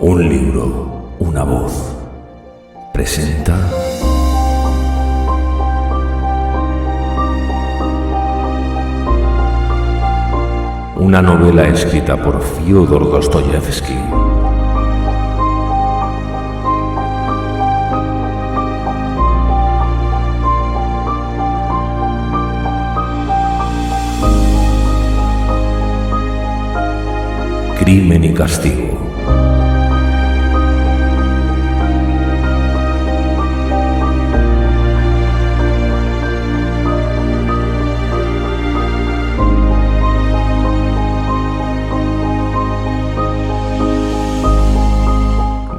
Un libro, una voz. Presenta una novela escrita por Fyodor Dostoyevsky. Crimen y castigo.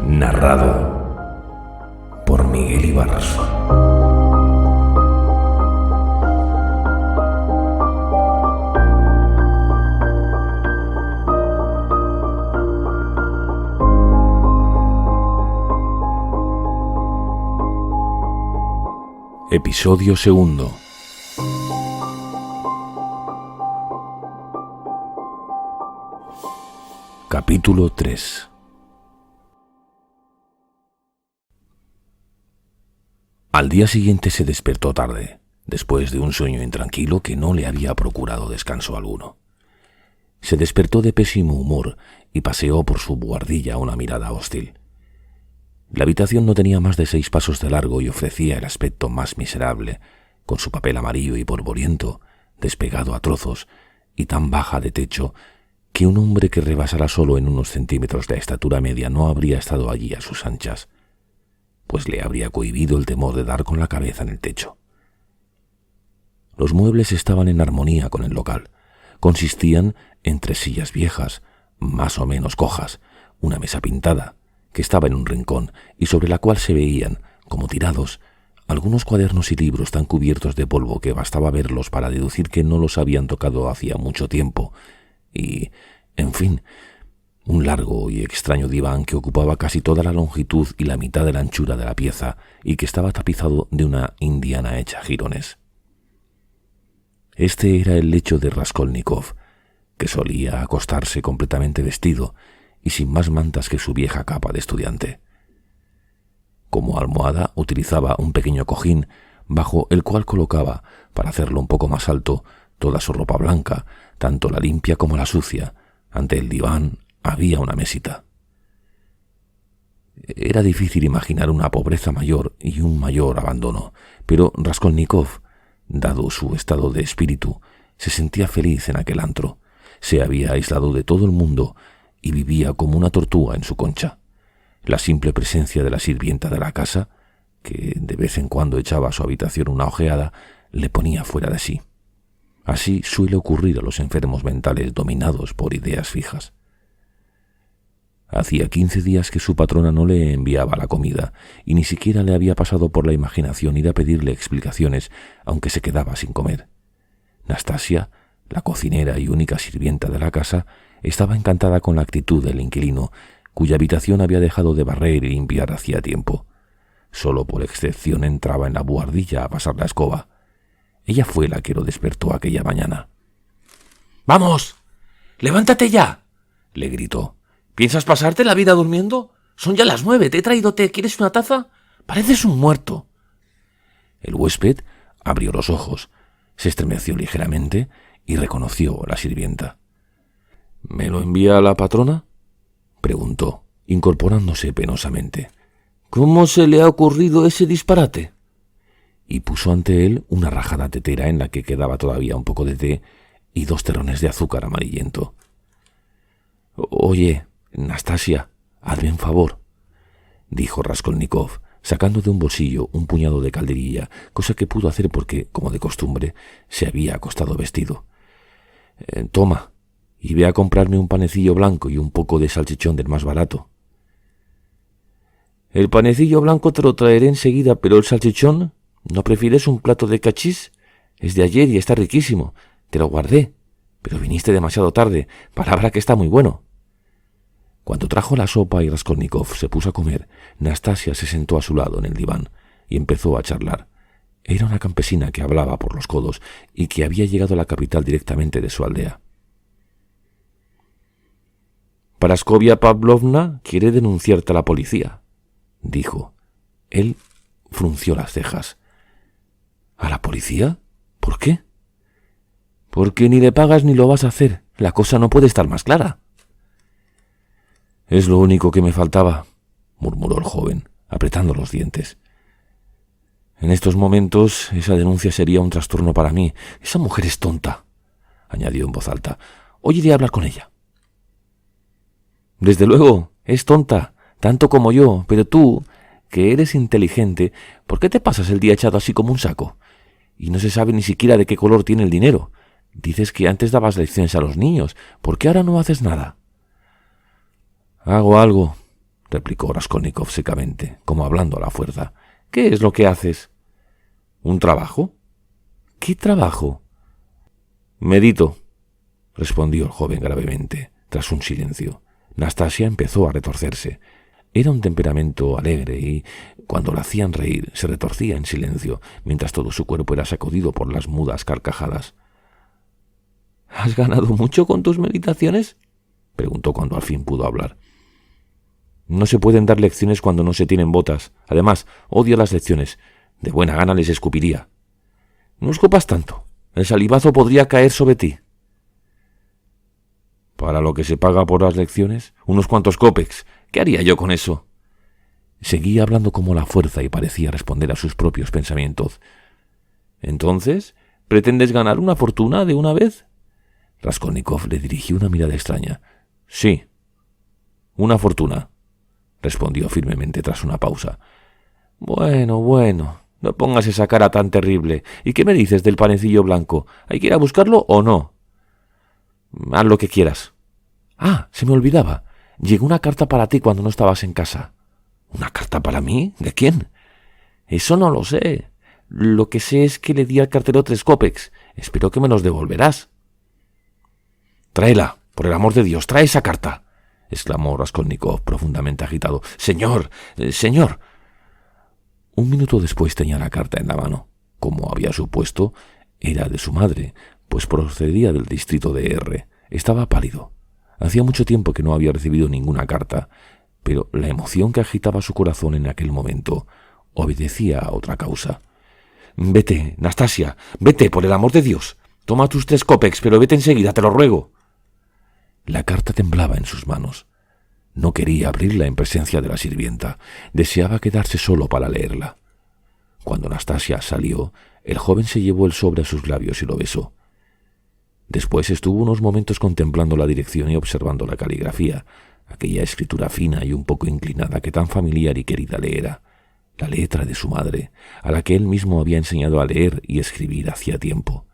Narrado por Miguel Ibarz. Episodio segundo. Capítulo 3. Al día siguiente se despertó tarde, después de un sueño intranquilo que no le había procurado descanso alguno. Se despertó de pésimo humor y paseó por su buhardilla una mirada hostil. La habitación no tenía más de 6 pasos de largo y ofrecía el aspecto más miserable, con su papel amarillo y polvoriento, despegado a trozos, y tan baja de techo, que un hombre que rebasara solo en unos centímetros de estatura media no habría estado allí a sus anchas, pues le habría cohibido el temor de dar con la cabeza en el techo. Los muebles estaban en armonía con el local. Consistían en 3 sillas viejas, más o menos cojas, una mesa pintada, que estaba en un rincón y sobre la cual se veían, como tirados, algunos cuadernos y libros tan cubiertos de polvo que bastaba verlos para deducir que no los habían tocado hacía mucho tiempo, y, en fin, un largo y extraño diván que ocupaba casi toda la longitud y la mitad de la anchura de la pieza y que estaba tapizado de una indiana hecha jirones. Este era el lecho de Raskolnikov, que solía acostarse completamente vestido y sin más mantas que su vieja capa de estudiante. Como almohada utilizaba un pequeño cojín bajo el cual colocaba, para hacerlo un poco más alto, toda su ropa blanca, tanto la limpia como la sucia. Ante el diván había una mesita. Era difícil imaginar una pobreza mayor y un mayor abandono, pero Raskolnikov, dado su estado de espíritu, se sentía feliz en aquel antro. Se había aislado de todo el mundo y vivía como una tortuga en su concha. La simple presencia de la sirvienta de la casa, que de vez en cuando echaba a su habitación una ojeada, le ponía fuera de sí. Así suele ocurrir a los enfermos mentales dominados por ideas fijas. Hacía 15 días que su patrona no le enviaba la comida y ni siquiera le había pasado por la imaginación ir a pedirle explicaciones, aunque se quedaba sin comer. Nastasia, la cocinera y única sirvienta de la casa, estaba encantada con la actitud del inquilino, cuya habitación había dejado de barrer y limpiar hacía tiempo. Solo por excepción entraba en la buhardilla a pasar la escoba. Ella fue la que lo despertó aquella mañana. «¡Vamos! ¡Levántate ya!», le gritó. «¿Piensas pasarte la vida durmiendo? Son ya las 9, te he traído té. ¿Quieres una taza? Pareces un muerto». El huésped abrió los ojos, se estremeció ligeramente y reconoció a la sirvienta. «¿Me lo envía la patrona?», preguntó, incorporándose penosamente. «¿Cómo se le ha ocurrido ese disparate?». Y puso ante él una rajada tetera en la que quedaba todavía un poco de té y 2 terrones de azúcar amarillento. «Oye, Nastasia, hazme un favor», dijo Raskolnikov, sacando de un bolsillo un puñado de calderilla, cosa que pudo hacer porque, como de costumbre, se había acostado vestido. «Toma, y ve a comprarme un panecillo blanco y un poco de salchichón del más barato». «El panecillo blanco te lo traeré enseguida, pero el salchichón, ¿no prefieres un plato de cachís? Es de ayer y está riquísimo. Te lo guardé, pero viniste demasiado tarde. Palabra que está muy bueno». Cuando trajo la sopa y Raskolnikov se puso a comer, Nastasia se sentó a su lado en el diván y empezó a charlar. Era una campesina que hablaba por los codos y que había llegado a la capital directamente de su aldea. Praskovia Pavlovna quiere denunciarte a la policía, dijo. Él frunció las cejas. ¿A la policía? ¿Por qué? Porque ni le pagas ni lo vas a hacer. La cosa no puede estar más clara. Es lo único que me faltaba, murmuró el joven, apretando los dientes. En estos momentos esa denuncia sería un trastorno para mí. Esa mujer es tonta, añadió en voz alta. Hoy iré a hablar con ella. Desde luego, es tonta, tanto como yo, pero tú, que eres inteligente, ¿por qué te pasas el día echado así como un saco? Y no se sabe ni siquiera de qué color tiene el dinero. Dices que antes dabas lecciones a los niños. ¿Por qué ahora no haces nada? Hago algo, replicó Raskolnikov secamente, como hablando a la fuerza. ¿Qué es lo que haces? ¿Un trabajo? ¿Qué trabajo? Medito, respondió el joven gravemente, tras un silencio. Nastasia empezó a retorcerse. Era un temperamento alegre y, cuando la hacían reír, se retorcía en silencio, mientras todo su cuerpo era sacudido por las mudas carcajadas. ¿Has ganado mucho con tus meditaciones?, preguntó cuando al fin pudo hablar. No se pueden dar lecciones cuando no se tienen botas. Además, odio las lecciones. De buena gana les escupiría. No escupas tanto. El salivazo podría caer sobre ti. Para lo que se paga por las lecciones, unos cuantos kopecks. ¿Qué haría yo con eso? Seguía hablando como la fuerza y parecía responder a sus propios pensamientos. ¿Entonces, pretendes ganar una fortuna de una vez? Raskolnikov le dirigió una mirada extraña. Sí, una fortuna, respondió firmemente tras una pausa. Bueno, no pongas esa cara tan terrible. ¿Y qué me dices del panecillo blanco? ¿Hay que ir a buscarlo o no? Haz lo que quieras. Ah, se me olvidaba. Llegó una carta para ti cuando no estabas en casa. ¿Una carta para mí? ¿De quién? Eso no lo sé. Lo que sé es que le di al cartero 3 kopecks. Espero que me los devolverás. Tráela, por el amor de Dios, trae esa carta, exclamó Raskolnikov profundamente agitado. Señor. Un minuto después tenía la carta en la mano. Como había supuesto, era de su madre, pues procedía del distrito de R. Estaba pálido. Hacía mucho tiempo que no había recibido ninguna carta, pero la emoción que agitaba su corazón en aquel momento obedecía a otra causa. Vete, Nastasia, vete, por el amor de Dios. Toma tus 3 kopecks, pero vete enseguida, te lo ruego. La carta temblaba en sus manos. No quería abrirla en presencia de la sirvienta. Deseaba quedarse solo para leerla. Cuando Nastasia salió, el joven se llevó el sobre a sus labios y lo besó. Después estuvo unos momentos contemplando la dirección y observando la caligrafía, aquella escritura fina y un poco inclinada que tan familiar y querida le era, la letra de su madre, a la que él mismo había enseñado a leer y escribir hacía tiempo.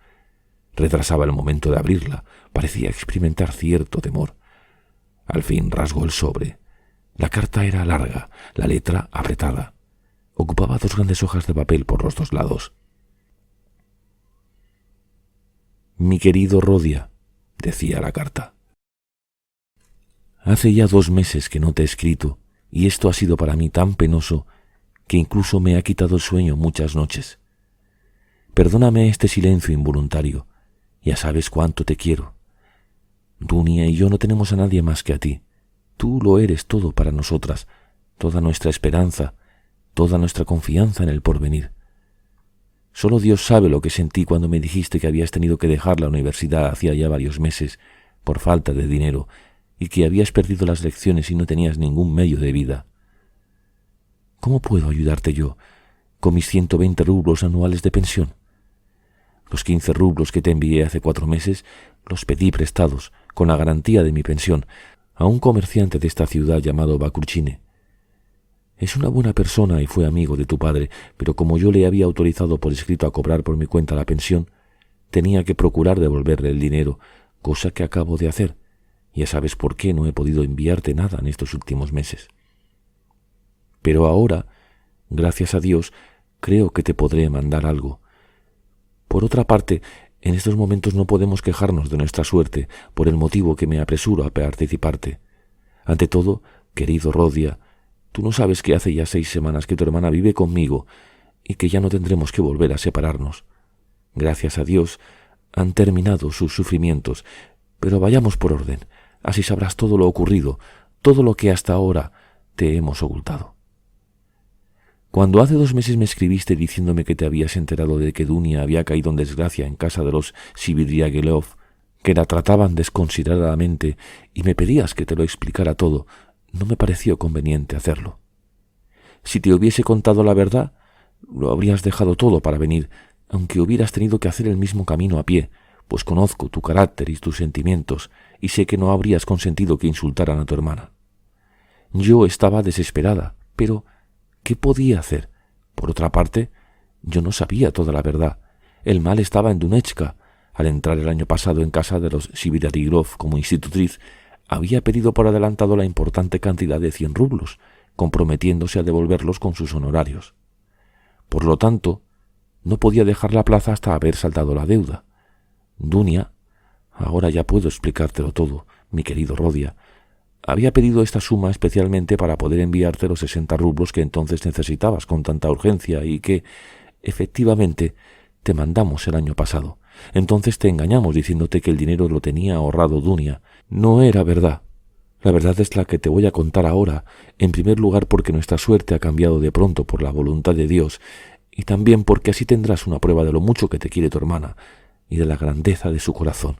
Retrasaba el momento de abrirla, parecía experimentar cierto temor. Al fin rasgó el sobre. La carta era larga, la letra apretada. Ocupaba 2 grandes hojas de papel por los 2 lados. Mi querido Rodia, decía la carta. Hace ya 2 meses que no te he escrito, y esto ha sido para mí tan penoso que incluso me ha quitado el sueño muchas noches. Perdóname este silencio involuntario. Ya sabes cuánto te quiero. Dunia y yo no tenemos a nadie más que a ti. Tú lo eres todo para nosotras, toda nuestra esperanza, toda nuestra confianza en el porvenir. Solo Dios sabe lo que sentí cuando me dijiste que habías tenido que dejar la universidad hacía ya varios meses por falta de dinero y que habías perdido las lecciones y no tenías ningún medio de vida. ¿Cómo puedo ayudarte yo con mis 120 rublos anuales de pensión? Los 15 rublos que te envié hace 4 meses los pedí prestados, con la garantía de mi pensión, a un comerciante de esta ciudad llamado Bakurchine. Es una buena persona y fue amigo de tu padre, pero como yo le había autorizado por escrito a cobrar por mi cuenta la pensión, tenía que procurar devolverle el dinero, cosa que acabo de hacer. Ya sabes por qué no he podido enviarte nada en estos últimos meses. Pero ahora, gracias a Dios, creo que te podré mandar algo. Por otra parte, en estos momentos no podemos quejarnos de nuestra suerte por el motivo que me apresuro a participarte. Ante todo, querido Rodia, tú no sabes que hace ya 6 semanas que tu hermana vive conmigo y que ya no tendremos que volver a separarnos. Gracias a Dios han terminado sus sufrimientos, pero vayamos por orden. Así sabrás todo lo ocurrido, todo lo que hasta ahora te hemos ocultado. Cuando hace 2 meses me escribiste diciéndome que te habías enterado de que Dunia había caído en desgracia en casa de los Svidrigailov, que la trataban desconsideradamente, y me pedías que te lo explicara todo, no me pareció conveniente hacerlo. Si te hubiese contado la verdad, lo habrías dejado todo para venir, aunque hubieras tenido que hacer el mismo camino a pie, pues conozco tu carácter y tus sentimientos, y sé que no habrías consentido que insultaran a tu hermana. Yo estaba desesperada, pero ¿qué podía hacer? Por otra parte, yo no sabía toda la verdad. El mal estaba en Dunechka. Al entrar el año pasado en casa de los Svidrigailov como institutriz, había pedido por adelantado la importante cantidad de 100 rublos, comprometiéndose a devolverlos con sus honorarios. Por lo tanto, no podía dejar la plaza hasta haber saldado la deuda. Dunia, ahora ya puedo explicártelo todo, mi querido Rodia, había pedido esta suma especialmente para poder enviarte los 60 rublos que entonces necesitabas con tanta urgencia y que, efectivamente, te mandamos el año pasado. Entonces te engañamos diciéndote que el dinero lo tenía ahorrado Dunia. No era verdad. La verdad es la que te voy a contar ahora, en primer lugar porque nuestra suerte ha cambiado de pronto por la voluntad de Dios, y también porque así tendrás una prueba de lo mucho que te quiere tu hermana y de la grandeza de su corazón.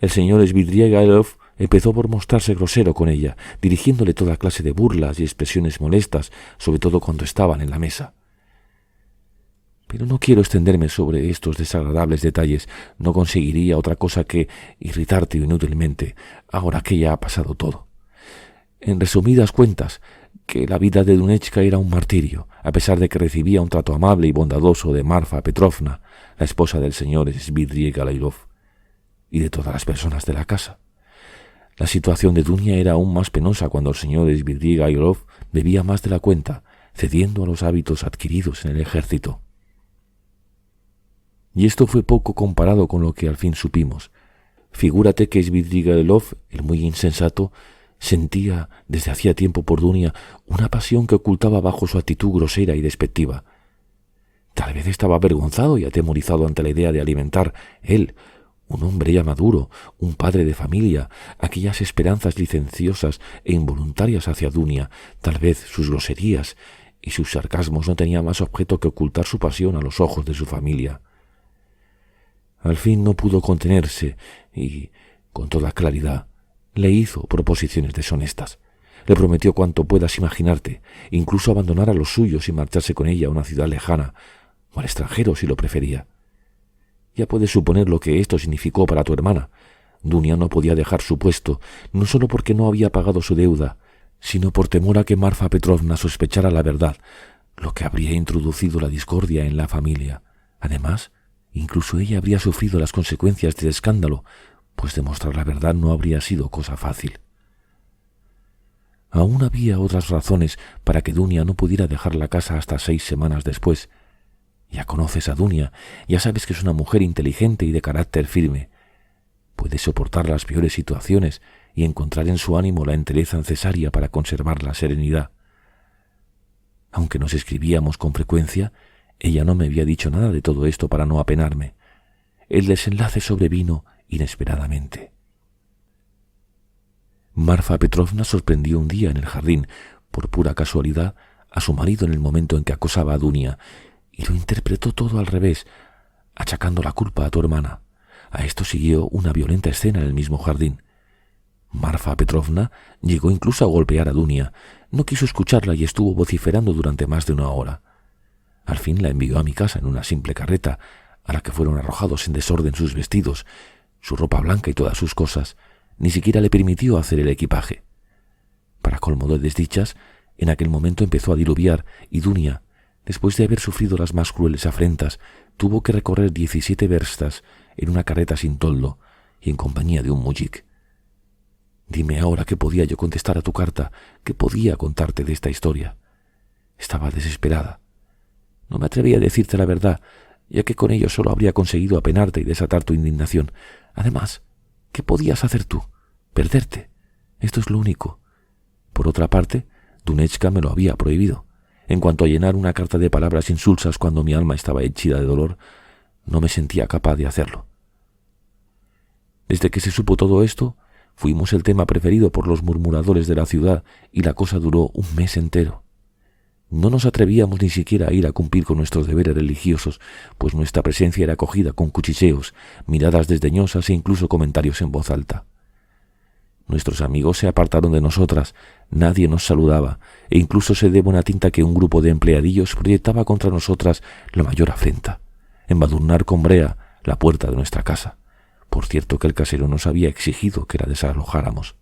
El señor Svidrigailov empezó por mostrarse grosero con ella, dirigiéndole toda clase de burlas y expresiones molestas, sobre todo cuando estaban en la mesa. Pero no quiero extenderme sobre estos desagradables detalles. No conseguiría otra cosa que irritarte inútilmente, ahora que ya ha pasado todo. En resumidas cuentas, que la vida de Dunechka era un martirio, a pesar de que recibía un trato amable y bondadoso de Marfa Petrovna, la esposa del señor Svidrigailov, y de todas las personas de la casa. La situación de Dunia era aún más penosa cuando el señor Svidrigailov bebía más de la cuenta, cediendo a los hábitos adquiridos en el ejército. Y esto fue poco comparado con lo que al fin supimos. Figúrate que Svidrigailov, el muy insensato, sentía desde hacía tiempo por Dunia una pasión que ocultaba bajo su actitud grosera y despectiva. Tal vez estaba avergonzado y atemorizado ante la idea de alimentar él, un hombre ya maduro, un padre de familia, aquellas esperanzas licenciosas e involuntarias hacia Dunia. Tal vez sus groserías y sus sarcasmos no tenían más objeto que ocultar su pasión a los ojos de su familia. Al fin no pudo contenerse y, con toda claridad, le hizo proposiciones deshonestas. Le prometió cuanto puedas imaginarte, incluso abandonar a los suyos y marcharse con ella a una ciudad lejana, o al extranjero si lo prefería. Ya puedes suponer lo que esto significó para tu hermana. Dunia no podía dejar su puesto, no solo porque no había pagado su deuda, sino por temor a que Marfa Petrovna sospechara la verdad, lo que habría introducido la discordia en la familia. Además, incluso ella habría sufrido las consecuencias del escándalo, pues demostrar la verdad no habría sido cosa fácil. Aún había otras razones para que Dunia no pudiera dejar la casa hasta 6 semanas después. Ya conoces a Dunia, ya sabes que es una mujer inteligente y de carácter firme. Puede soportar las peores situaciones y encontrar en su ánimo la entereza necesaria para conservar la serenidad. Aunque nos escribíamos con frecuencia, ella no me había dicho nada de todo esto para no apenarme. El desenlace sobrevino inesperadamente. Marfa Petrovna sorprendió un día en el jardín, por pura casualidad, a su marido en el momento en que acosaba a Dunia, y lo interpretó todo al revés, achacando la culpa a tu hermana. A esto siguió una violenta escena en el mismo jardín. Marfa Petrovna llegó incluso a golpear a Dunia. No quiso escucharla y estuvo vociferando durante más de 1 hora. Al fin la envió a mi casa en una simple carreta, a la que fueron arrojados en desorden sus vestidos, su ropa blanca y todas sus cosas. Ni siquiera le permitió hacer el equipaje. Para colmo de desdichas, en aquel momento empezó a diluviar y Dunia, después de haber sufrido las más crueles afrentas, tuvo que recorrer 17 verstas en una carreta sin toldo y en compañía de un mujik. Dime ahora qué podía yo contestar a tu carta, qué podía contarte de esta historia. Estaba desesperada. No me atreví a decirte la verdad, ya que con ello solo habría conseguido apenarte y desatar tu indignación. Además, ¿qué podías hacer tú? Perderte. Esto es lo único. Por otra parte, Dunechka me lo había prohibido. En cuanto a llenar una carta de palabras insulsas cuando mi alma estaba henchida de dolor, no me sentía capaz de hacerlo. Desde que se supo todo esto, fuimos el tema preferido por los murmuradores de la ciudad y la cosa duró un mes entero. No nos atrevíamos ni siquiera a ir a cumplir con nuestros deberes religiosos, pues nuestra presencia era acogida con cuchicheos, miradas desdeñosas e incluso comentarios en voz alta. Nuestros amigos se apartaron de nosotras, nadie nos saludaba, e incluso se de buena tinta que un grupo de empleadillos proyectaba contra nosotras la mayor afrenta, embadurnar con brea la puerta de nuestra casa. Por cierto que el casero nos había exigido que la desalojáramos.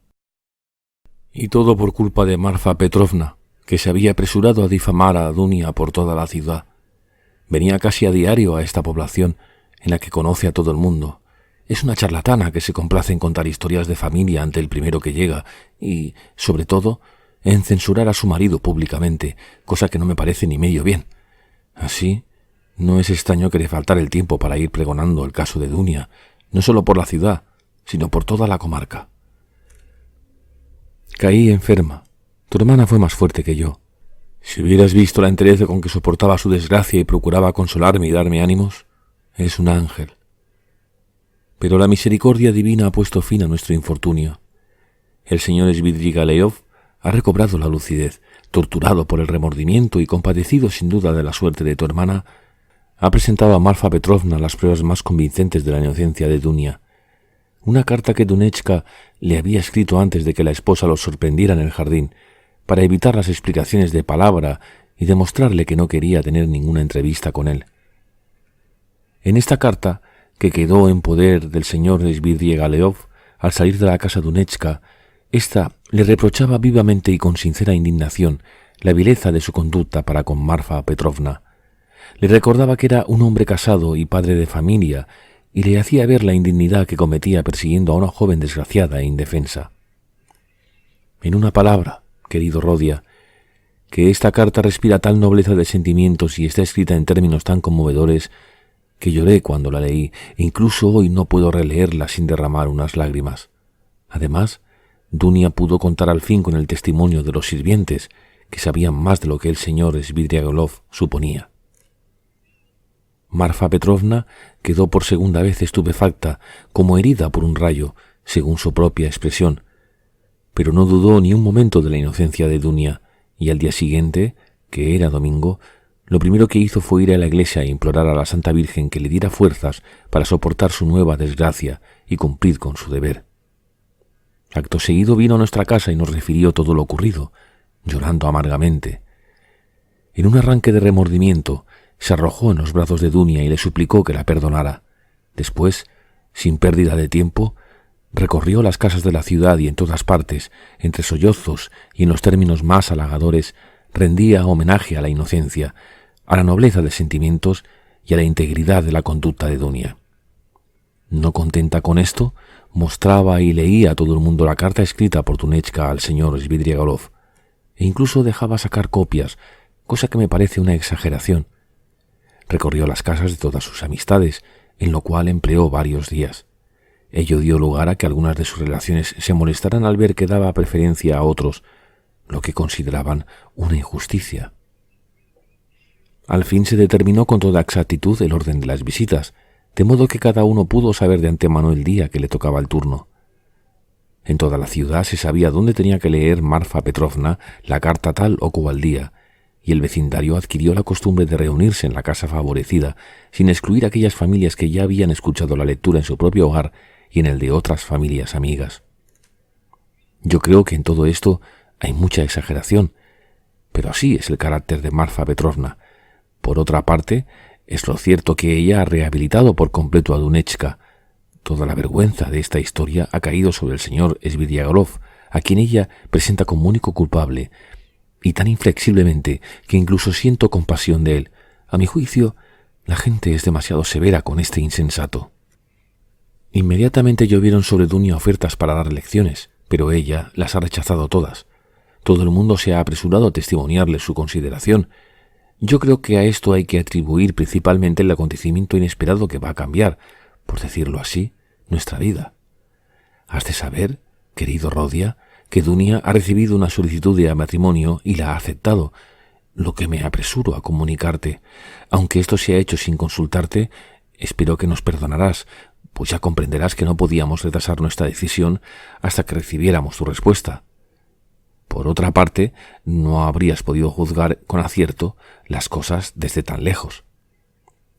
Y todo por culpa de Marfa Petrovna, que se había apresurado a difamar a Dunia por toda la ciudad. Venía casi a diario a esta población, en la que conoce a todo el mundo. Es una charlatana que se complace en contar historias de familia ante el primero que llega y, sobre todo, en censurar a su marido públicamente, cosa que no me parece ni medio bien. Así, no es extraño que le faltara el tiempo para ir pregonando el caso de Dunia, no solo por la ciudad, sino por toda la comarca. Caí enferma. Tu hermana fue más fuerte que yo. Si hubieras visto la entereza con que soportaba su desgracia y procuraba consolarme y darme ánimos, es un ángel. Pero la misericordia divina ha puesto fin a nuestro infortunio. El señor Svidrigailov ha recobrado la lucidez, torturado por el remordimiento y compadecido sin duda de la suerte de tu hermana, ha presentado a Marfa Petrovna las pruebas más convincentes de la inocencia de Dunia. Una carta que Dunechka le había escrito antes de que la esposa los sorprendiera en el jardín, para evitar las explicaciones de palabra y demostrarle que no quería tener ninguna entrevista con él. En esta carta, que quedó en poder del señor Svidrigailov al salir de la casa Dunechka, ésta le reprochaba vivamente y con sincera indignación la vileza de su conducta para con Marfa Petrovna. Le recordaba que era un hombre casado y padre de familia, y le hacía ver la indignidad que cometía persiguiendo a una joven desgraciada e indefensa. En una palabra, querido Rodia, que esta carta respira tal nobleza de sentimientos y está escrita en términos tan conmovedores que lloré cuando la leí, e incluso hoy no puedo releerla sin derramar unas lágrimas. Además, Dunia pudo contar al fin con el testimonio de los sirvientes, que sabían más de lo que el señor Svidrigailov suponía. Marfa Petrovna quedó por segunda vez estupefacta, como herida por un rayo, según su propia expresión, pero no dudó ni un momento de la inocencia de Dunia, y al día siguiente, que era domingo, lo primero que hizo fue ir a la iglesia e implorar a la Santa Virgen que le diera fuerzas para soportar su nueva desgracia y cumplir con su deber. Acto seguido vino a nuestra casa y nos refirió todo lo ocurrido, llorando amargamente. En un arranque de remordimiento, se arrojó en los brazos de Dunia y le suplicó que la perdonara. Después, sin pérdida de tiempo, recorrió las casas de la ciudad y en todas partes, entre sollozos y en los términos más halagadores, rendía homenaje a la inocencia, a la nobleza de sentimientos y a la integridad de la conducta de Dunia. No contenta con esto, mostraba y leía a todo el mundo la carta escrita por Dunechka al señor Svidrigailov, e incluso dejaba sacar copias, cosa que me parece una exageración. Recorrió las casas de todas sus amistades, en lo cual empleó varios días. Ello dio lugar a que algunas de sus relaciones se molestaran al ver que daba preferencia a otros, lo que consideraban una injusticia. Al fin se determinó con toda exactitud el orden de las visitas, de modo que cada uno pudo saber de antemano el día que le tocaba el turno. En toda la ciudad se sabía dónde tenía que leer Marfa Petrovna la carta tal o cual día, y el vecindario adquirió la costumbre de reunirse en la casa favorecida, sin excluir aquellas familias que ya habían escuchado la lectura en su propio hogar y en el de otras familias amigas. Yo creo que en todo esto hay mucha exageración, pero así es el carácter de Marfa Petrovna. Por otra parte, es lo cierto que ella ha rehabilitado por completo a Dunechka. Toda la vergüenza de esta historia ha caído sobre el señor Svidrigailov, a quien ella presenta como único culpable, y tan inflexiblemente que incluso siento compasión de él. A mi juicio, la gente es demasiado severa con este insensato. Inmediatamente llovieron sobre Dunia ofertas para dar lecciones, pero ella las ha rechazado todas. Todo el mundo se ha apresurado a testimoniarle su consideración. Yo creo que a esto hay que atribuir principalmente el acontecimiento inesperado que va a cambiar, por decirlo así, nuestra vida. Has de saber, querido Rodia, que Dunia ha recibido una solicitud de matrimonio y la ha aceptado, lo que me apresuro a comunicarte. Aunque esto se ha hecho sin consultarte, espero que nos perdonarás, pues ya comprenderás que no podíamos retrasar nuestra decisión hasta que recibiéramos tu respuesta. Por otra parte, no habrías podido juzgar con acierto las cosas desde tan lejos.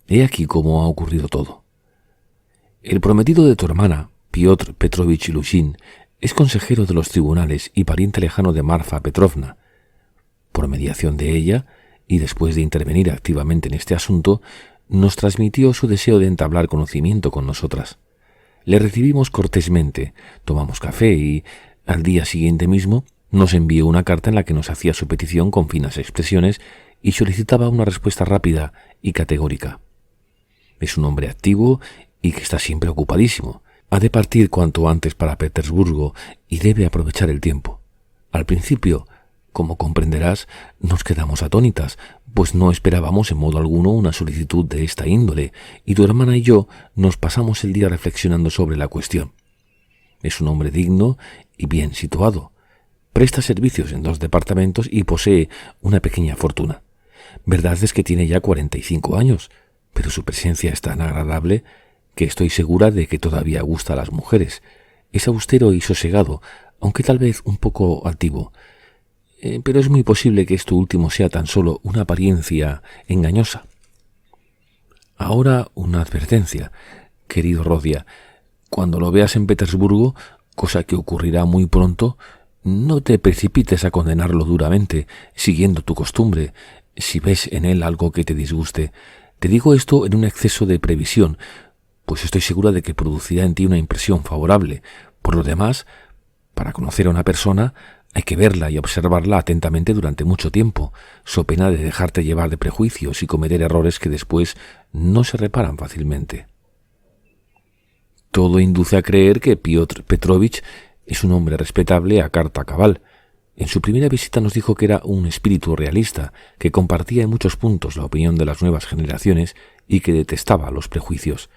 He aquí cómo ha ocurrido todo. El prometido de tu hermana, Piotr Petrovich Ilyushin, es consejero de los tribunales y pariente lejano de Marfa Petrovna. Por mediación de ella, y después de intervenir activamente en este asunto, nos transmitió su deseo de entablar conocimiento con nosotras. Le recibimos cortésmente, tomamos café y, al día siguiente mismo, nos envió una carta en la que nos hacía su petición con finas expresiones y solicitaba una respuesta rápida y categórica. Es un hombre activo y que está siempre ocupadísimo. Ha de partir cuanto antes para Petersburgo y debe aprovechar el tiempo. Al principio, como comprenderás, nos quedamos atónitas, pues no esperábamos en modo alguno una solicitud de esta índole, y tu hermana y yo nos pasamos el día reflexionando sobre la cuestión. Es un hombre digno y bien situado. Presta servicios en 2 departamentos y posee una pequeña fortuna. Verdad es que tiene ya 45 años, pero su presencia es tan agradable que estoy segura de que todavía gusta a las mujeres. Es austero y sosegado, aunque tal vez un poco altivo. Pero es muy posible que esto último sea tan solo una apariencia engañosa. Ahora una advertencia, querido Rodia. Cuando lo veas en Petersburgo, cosa que ocurrirá muy pronto, no te precipites a condenarlo duramente, siguiendo tu costumbre, si ves en él algo que te disguste. Te digo esto en un exceso de previsión, pues estoy segura de que producirá en ti una impresión favorable. Por lo demás, para conocer a una persona, hay que verla y observarla atentamente durante mucho tiempo, so pena de dejarte llevar de prejuicios y cometer errores que después no se reparan fácilmente. Todo induce a creer que Piotr Petrovich es un hombre respetable a carta cabal. En su primera visita nos dijo que era un espíritu realista, que compartía en muchos puntos la opinión de las nuevas generaciones y que detestaba los prejuicios.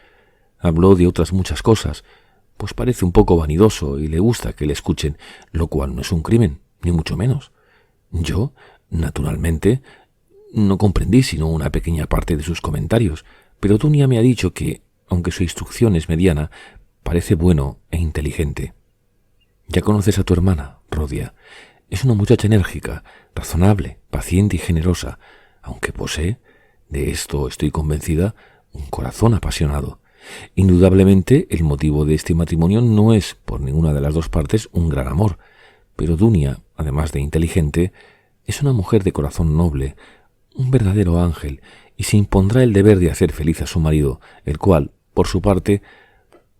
Habló de otras muchas cosas, pues parece un poco vanidoso y le gusta que le escuchen, lo cual no es un crimen, ni mucho menos. Yo, naturalmente, no comprendí sino una pequeña parte de sus comentarios, pero Dunia me ha dicho que, aunque su instrucción es mediana, parece bueno e inteligente. Ya conoces a tu hermana, Rodia. Es una muchacha enérgica, razonable, paciente y generosa, aunque posee, de esto estoy convencida, un corazón apasionado. Indudablemente, el motivo de este matrimonio no es, por ninguna de las dos partes, un gran amor, pero Dunia, además de inteligente, es una mujer de corazón noble, un verdadero ángel, y se impondrá el deber de hacer feliz a su marido, el cual, por su parte,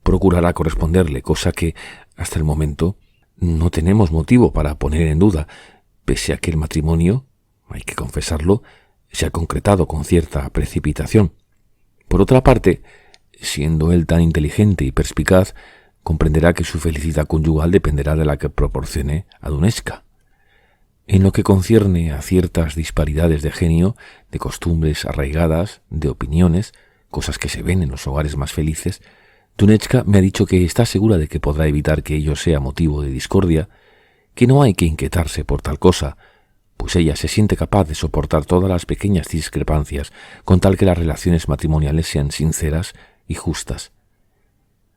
procurará corresponderle, cosa que, hasta el momento, no tenemos motivo para poner en duda, pese a que el matrimonio, hay que confesarlo, se ha concretado con cierta precipitación. Por otra parte, siendo él tan inteligente y perspicaz, comprenderá que su felicidad conyugal dependerá de la que proporcione a Dunechka. En lo que concierne a ciertas disparidades de genio, de costumbres arraigadas, de opiniones, cosas que se ven en los hogares más felices, Dunechka me ha dicho que está segura de que podrá evitar que ello sea motivo de discordia, que no hay que inquietarse por tal cosa, pues ella se siente capaz de soportar todas las pequeñas discrepancias con tal que las relaciones matrimoniales sean sinceras y justas.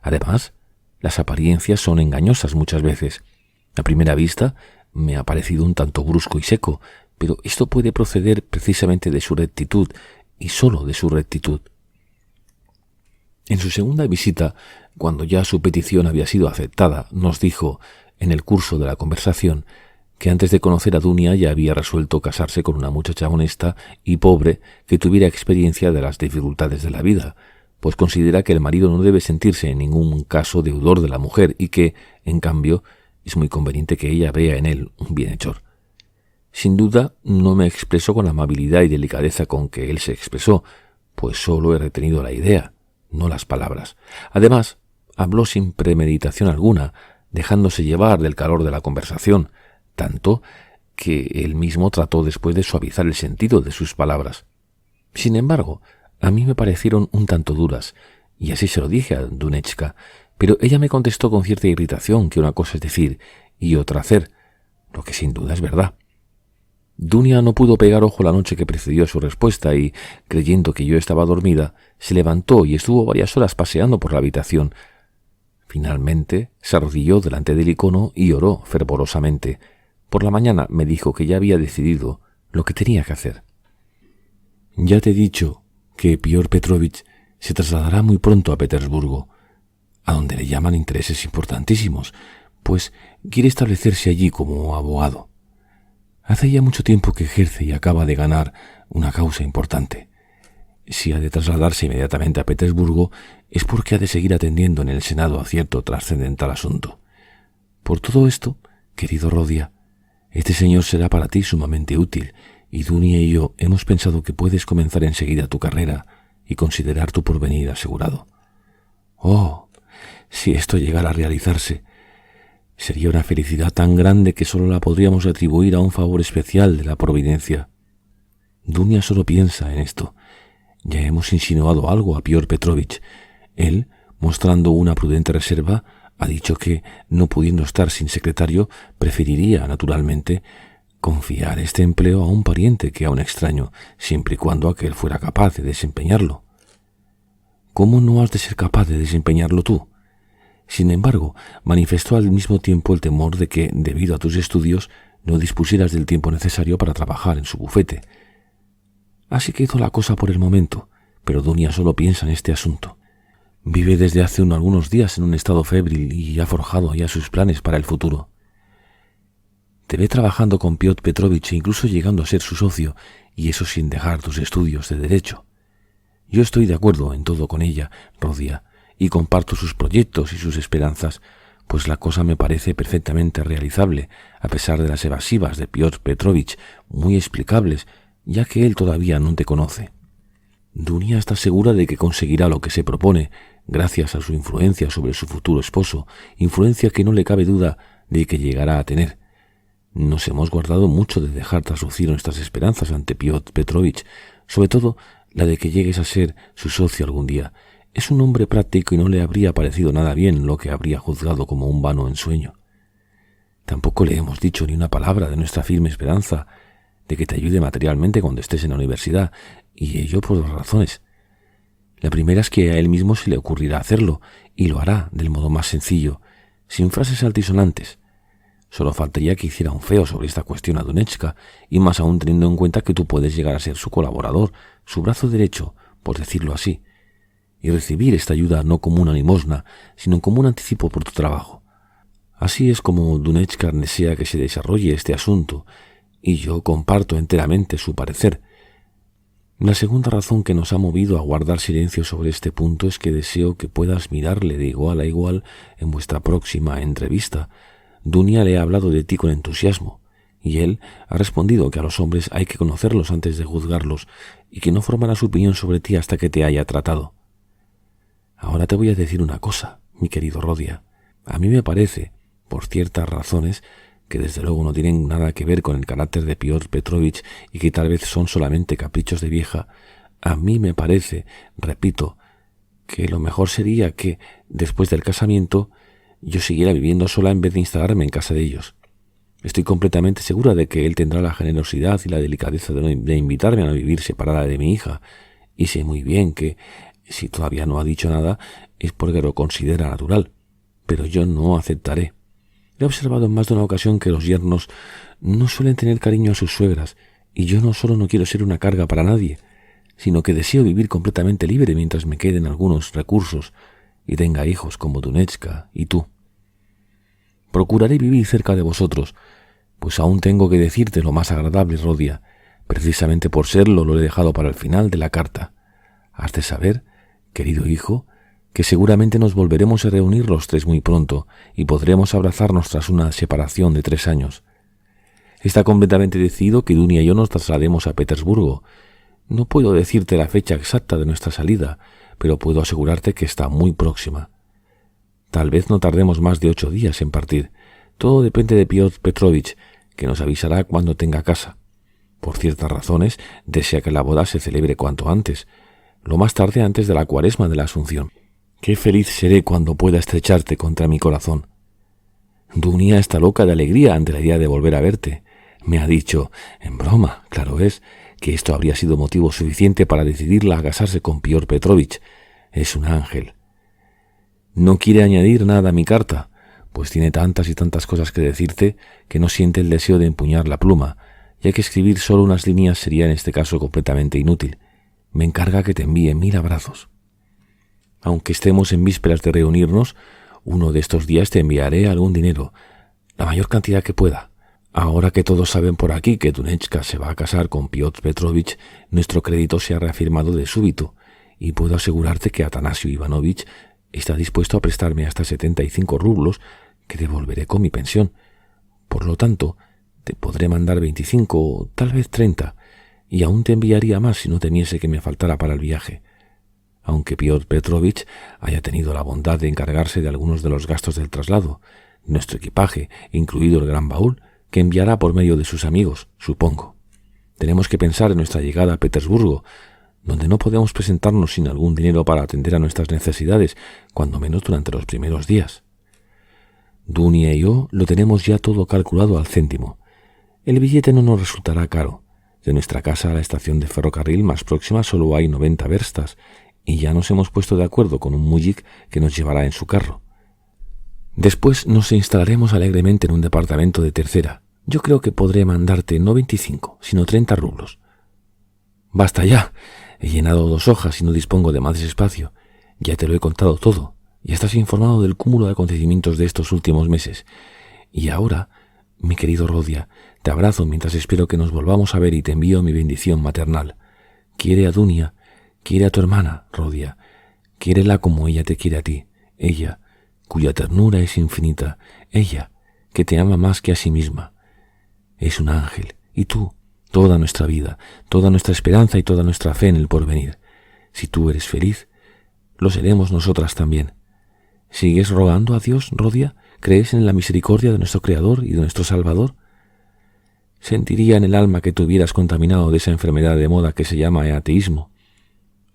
Además, las apariencias son engañosas muchas veces. A primera vista me ha parecido un tanto brusco y seco, pero esto puede proceder precisamente de su rectitud y sólo de su rectitud. En su segunda visita, cuando ya su petición había sido aceptada, nos dijo, en el curso de la conversación, que antes de conocer a Dunia ya había resuelto casarse con una muchacha honesta y pobre que tuviera experiencia de las dificultades de la vida, pues considera que el marido no debe sentirse en ningún caso deudor de la mujer y que, en cambio, es muy conveniente que ella vea en él un bienhechor. Sin duda, no me expreso con la amabilidad y delicadeza con que él se expresó, pues solo he retenido la idea, no las palabras. Además, habló sin premeditación alguna, dejándose llevar del calor de la conversación, tanto que él mismo trató después de suavizar el sentido de sus palabras. Sin embargo, a mí me parecieron un tanto duras, y así se lo dije a Dunechka, pero ella me contestó con cierta irritación que una cosa es decir y otra hacer, lo que sin duda es verdad. Dunia no pudo pegar ojo la noche que precedió a su respuesta y, creyendo que yo estaba dormida, se levantó y estuvo varias horas paseando por la habitación. Finalmente se arrodilló delante del icono y oró fervorosamente. Por la mañana me dijo que ya había decidido lo que tenía que hacer. «Ya te he dicho que Piotr Petrovich se trasladará muy pronto a Petersburgo, a donde le llaman intereses importantísimos, pues quiere establecerse allí como abogado. Hace ya mucho tiempo que ejerce y acaba de ganar una causa importante. Si ha de trasladarse inmediatamente a Petersburgo es porque ha de seguir atendiendo en el Senado a cierto trascendental asunto. Por todo esto, querido Rodia, este señor será para ti sumamente útil, y Dunia y yo hemos pensado que puedes comenzar enseguida tu carrera y considerar tu porvenir asegurado. Oh, si esto llegara a realizarse, sería una felicidad tan grande que solo la podríamos atribuir a un favor especial de la providencia. Dunia solo piensa en esto. Ya hemos insinuado algo a Piotr Petrovich. Él, mostrando una prudente reserva, ha dicho que, no pudiendo estar sin secretario, preferiría, naturalmente, confiar este empleo a un pariente que a un extraño, siempre y cuando aquel fuera capaz de desempeñarlo. ¿Cómo no has de ser capaz de desempeñarlo tú? Sin embargo, manifestó al mismo tiempo el temor de que, debido a tus estudios, no dispusieras del tiempo necesario para trabajar en su bufete. Así que hizo la cosa por el momento, pero Dunia solo piensa en este asunto. Vive desde hace algunos días en un estado febril y ha forjado ya sus planes para el futuro. Te ve trabajando con Piotr Petrovich e incluso llegando a ser su socio, y eso sin dejar tus estudios de derecho. Yo estoy de acuerdo en todo con ella, Rodia, y comparto sus proyectos y sus esperanzas, pues la cosa me parece perfectamente realizable, a pesar de las evasivas de Piotr Petrovich, muy explicables, ya que él todavía no te conoce. Dunia está segura de que conseguirá lo que se propone, gracias a su influencia sobre su futuro esposo, influencia que no le cabe duda de que llegará a tener. Nos hemos guardado mucho de dejar traslucir nuestras esperanzas ante Piotr Petrovich, sobre todo la de que llegues a ser su socio algún día. Es un hombre práctico y no le habría parecido nada bien lo que habría juzgado como un vano ensueño. Tampoco le hemos dicho ni una palabra de nuestra firme esperanza de que te ayude materialmente cuando estés en la universidad, y ello por dos razones. La primera es que a él mismo se le ocurrirá hacerlo, y lo hará del modo más sencillo, sin frases altisonantes. Solo faltaría que hiciera un feo sobre esta cuestión a Dunechka, y más aún teniendo en cuenta que tú puedes llegar a ser su colaborador, su brazo derecho, por decirlo así, y recibir esta ayuda no como una limosna, sino como un anticipo por tu trabajo. Así es como Dunechka desea que se desarrolle este asunto, y yo comparto enteramente su parecer. La segunda razón que nos ha movido a guardar silencio sobre este punto es que deseo que puedas mirarle de igual a igual en vuestra próxima entrevista. Dunia le ha hablado de ti con entusiasmo, y él ha respondido que a los hombres hay que conocerlos antes de juzgarlos, y que no formará su opinión sobre ti hasta que te haya tratado. Ahora te voy a decir una cosa, mi querido Rodia. A mí me parece, por ciertas razones, que desde luego no tienen nada que ver con el carácter de Piotr Petrovich y que tal vez son solamente caprichos de vieja, a mí me parece, repito, que lo mejor sería que, después del casamiento, yo siguiera viviendo sola en vez de instalarme en casa de ellos. Estoy completamente segura de que él tendrá la generosidad y la delicadeza de invitarme a vivir separada de mi hija, y sé muy bien que, si todavía no ha dicho nada, es porque lo considera natural, pero yo no aceptaré. He observado en más de una ocasión que los yernos no suelen tener cariño a sus suegras, y yo no solo no quiero ser una carga para nadie, sino que deseo vivir completamente libre mientras me queden algunos recursos y tenga hijos como Dunechka y tú. Procuraré vivir cerca de vosotros, pues aún tengo que decirte lo más agradable, Rodia. Precisamente por serlo lo he dejado para el final de la carta. Has de saber, querido hijo, que seguramente nos volveremos a reunir los tres muy pronto y podremos abrazarnos tras una separación de 3 años. Está completamente decidido que Dunia y yo nos traslademos a Petersburgo. No puedo decirte la fecha exacta de nuestra salida, pero puedo asegurarte que está muy próxima. Tal vez no tardemos más de 8 días en partir. Todo depende de Piotr Petrovich, que nos avisará cuando tenga casa. Por ciertas razones, desea que la boda se celebre cuanto antes, lo más tarde antes de la Cuaresma de la Asunción. Qué feliz seré cuando pueda estrecharte contra mi corazón. Dunia está loca de alegría ante la idea de volver a verte. Me ha dicho, en broma, claro es, que esto habría sido motivo suficiente para decidirla a casarse con Piotr Petrovich. Es un ángel. No quiere añadir nada a mi carta, pues tiene tantas y tantas cosas que decirte que no siente el deseo de empuñar la pluma, ya que escribir solo unas líneas sería en este caso completamente inútil. Me encarga que te envíe 1000 abrazos. Aunque estemos en vísperas de reunirnos, uno de estos días te enviaré algún dinero, la mayor cantidad que pueda. Ahora que todos saben por aquí que Dunechka se va a casar con Piotr Petrovich, nuestro crédito se ha reafirmado de súbito, y puedo asegurarte que Atanasio Ivanovich está dispuesto a prestarme hasta 75 rublos que devolveré con mi pensión. Por lo tanto, te podré mandar 25 o tal vez 30, y aún te enviaría más si no temiese que me faltara para el viaje. Aunque Piotr Petrovich haya tenido la bondad de encargarse de algunos de los gastos del traslado, nuestro equipaje, incluido el gran baúl, que enviará por medio de sus amigos, supongo. Tenemos que pensar en nuestra llegada a Petersburgo, donde no podemos presentarnos sin algún dinero para atender a nuestras necesidades, cuando menos durante los primeros días. Dunia y yo lo tenemos ya todo calculado al céntimo. El billete no nos resultará caro. De nuestra casa a la estación de ferrocarril más próxima solo hay 90 verstas, y ya nos hemos puesto de acuerdo con un mujik que nos llevará en su carro. Después nos instalaremos alegremente en un departamento de tercera. Yo creo que podré mandarte no 25, sino 30 rublos. Basta ya. He llenado 2 hojas y no dispongo de más espacio. Ya te lo he contado todo. Ya estás informado del cúmulo de acontecimientos de estos últimos meses. Y ahora, mi querido Rodia, te abrazo mientras espero que nos volvamos a ver y te envío mi bendición maternal. Quiere a Dunia, quiere a tu hermana, Rodia. Quiérela como ella te quiere a ti. Ella, cuya ternura es infinita. Ella, que te ama más que a sí misma. Es un ángel. Y tú, toda nuestra vida, toda nuestra esperanza y toda nuestra fe en el porvenir. Si tú eres feliz, lo seremos nosotras también. ¿Sigues rogando a Dios, Rodia? ¿Crees en la misericordia de nuestro Creador y de nuestro Salvador? Sentiría en el alma que te hubieras contaminado de esa enfermedad de moda que se llama ateísmo.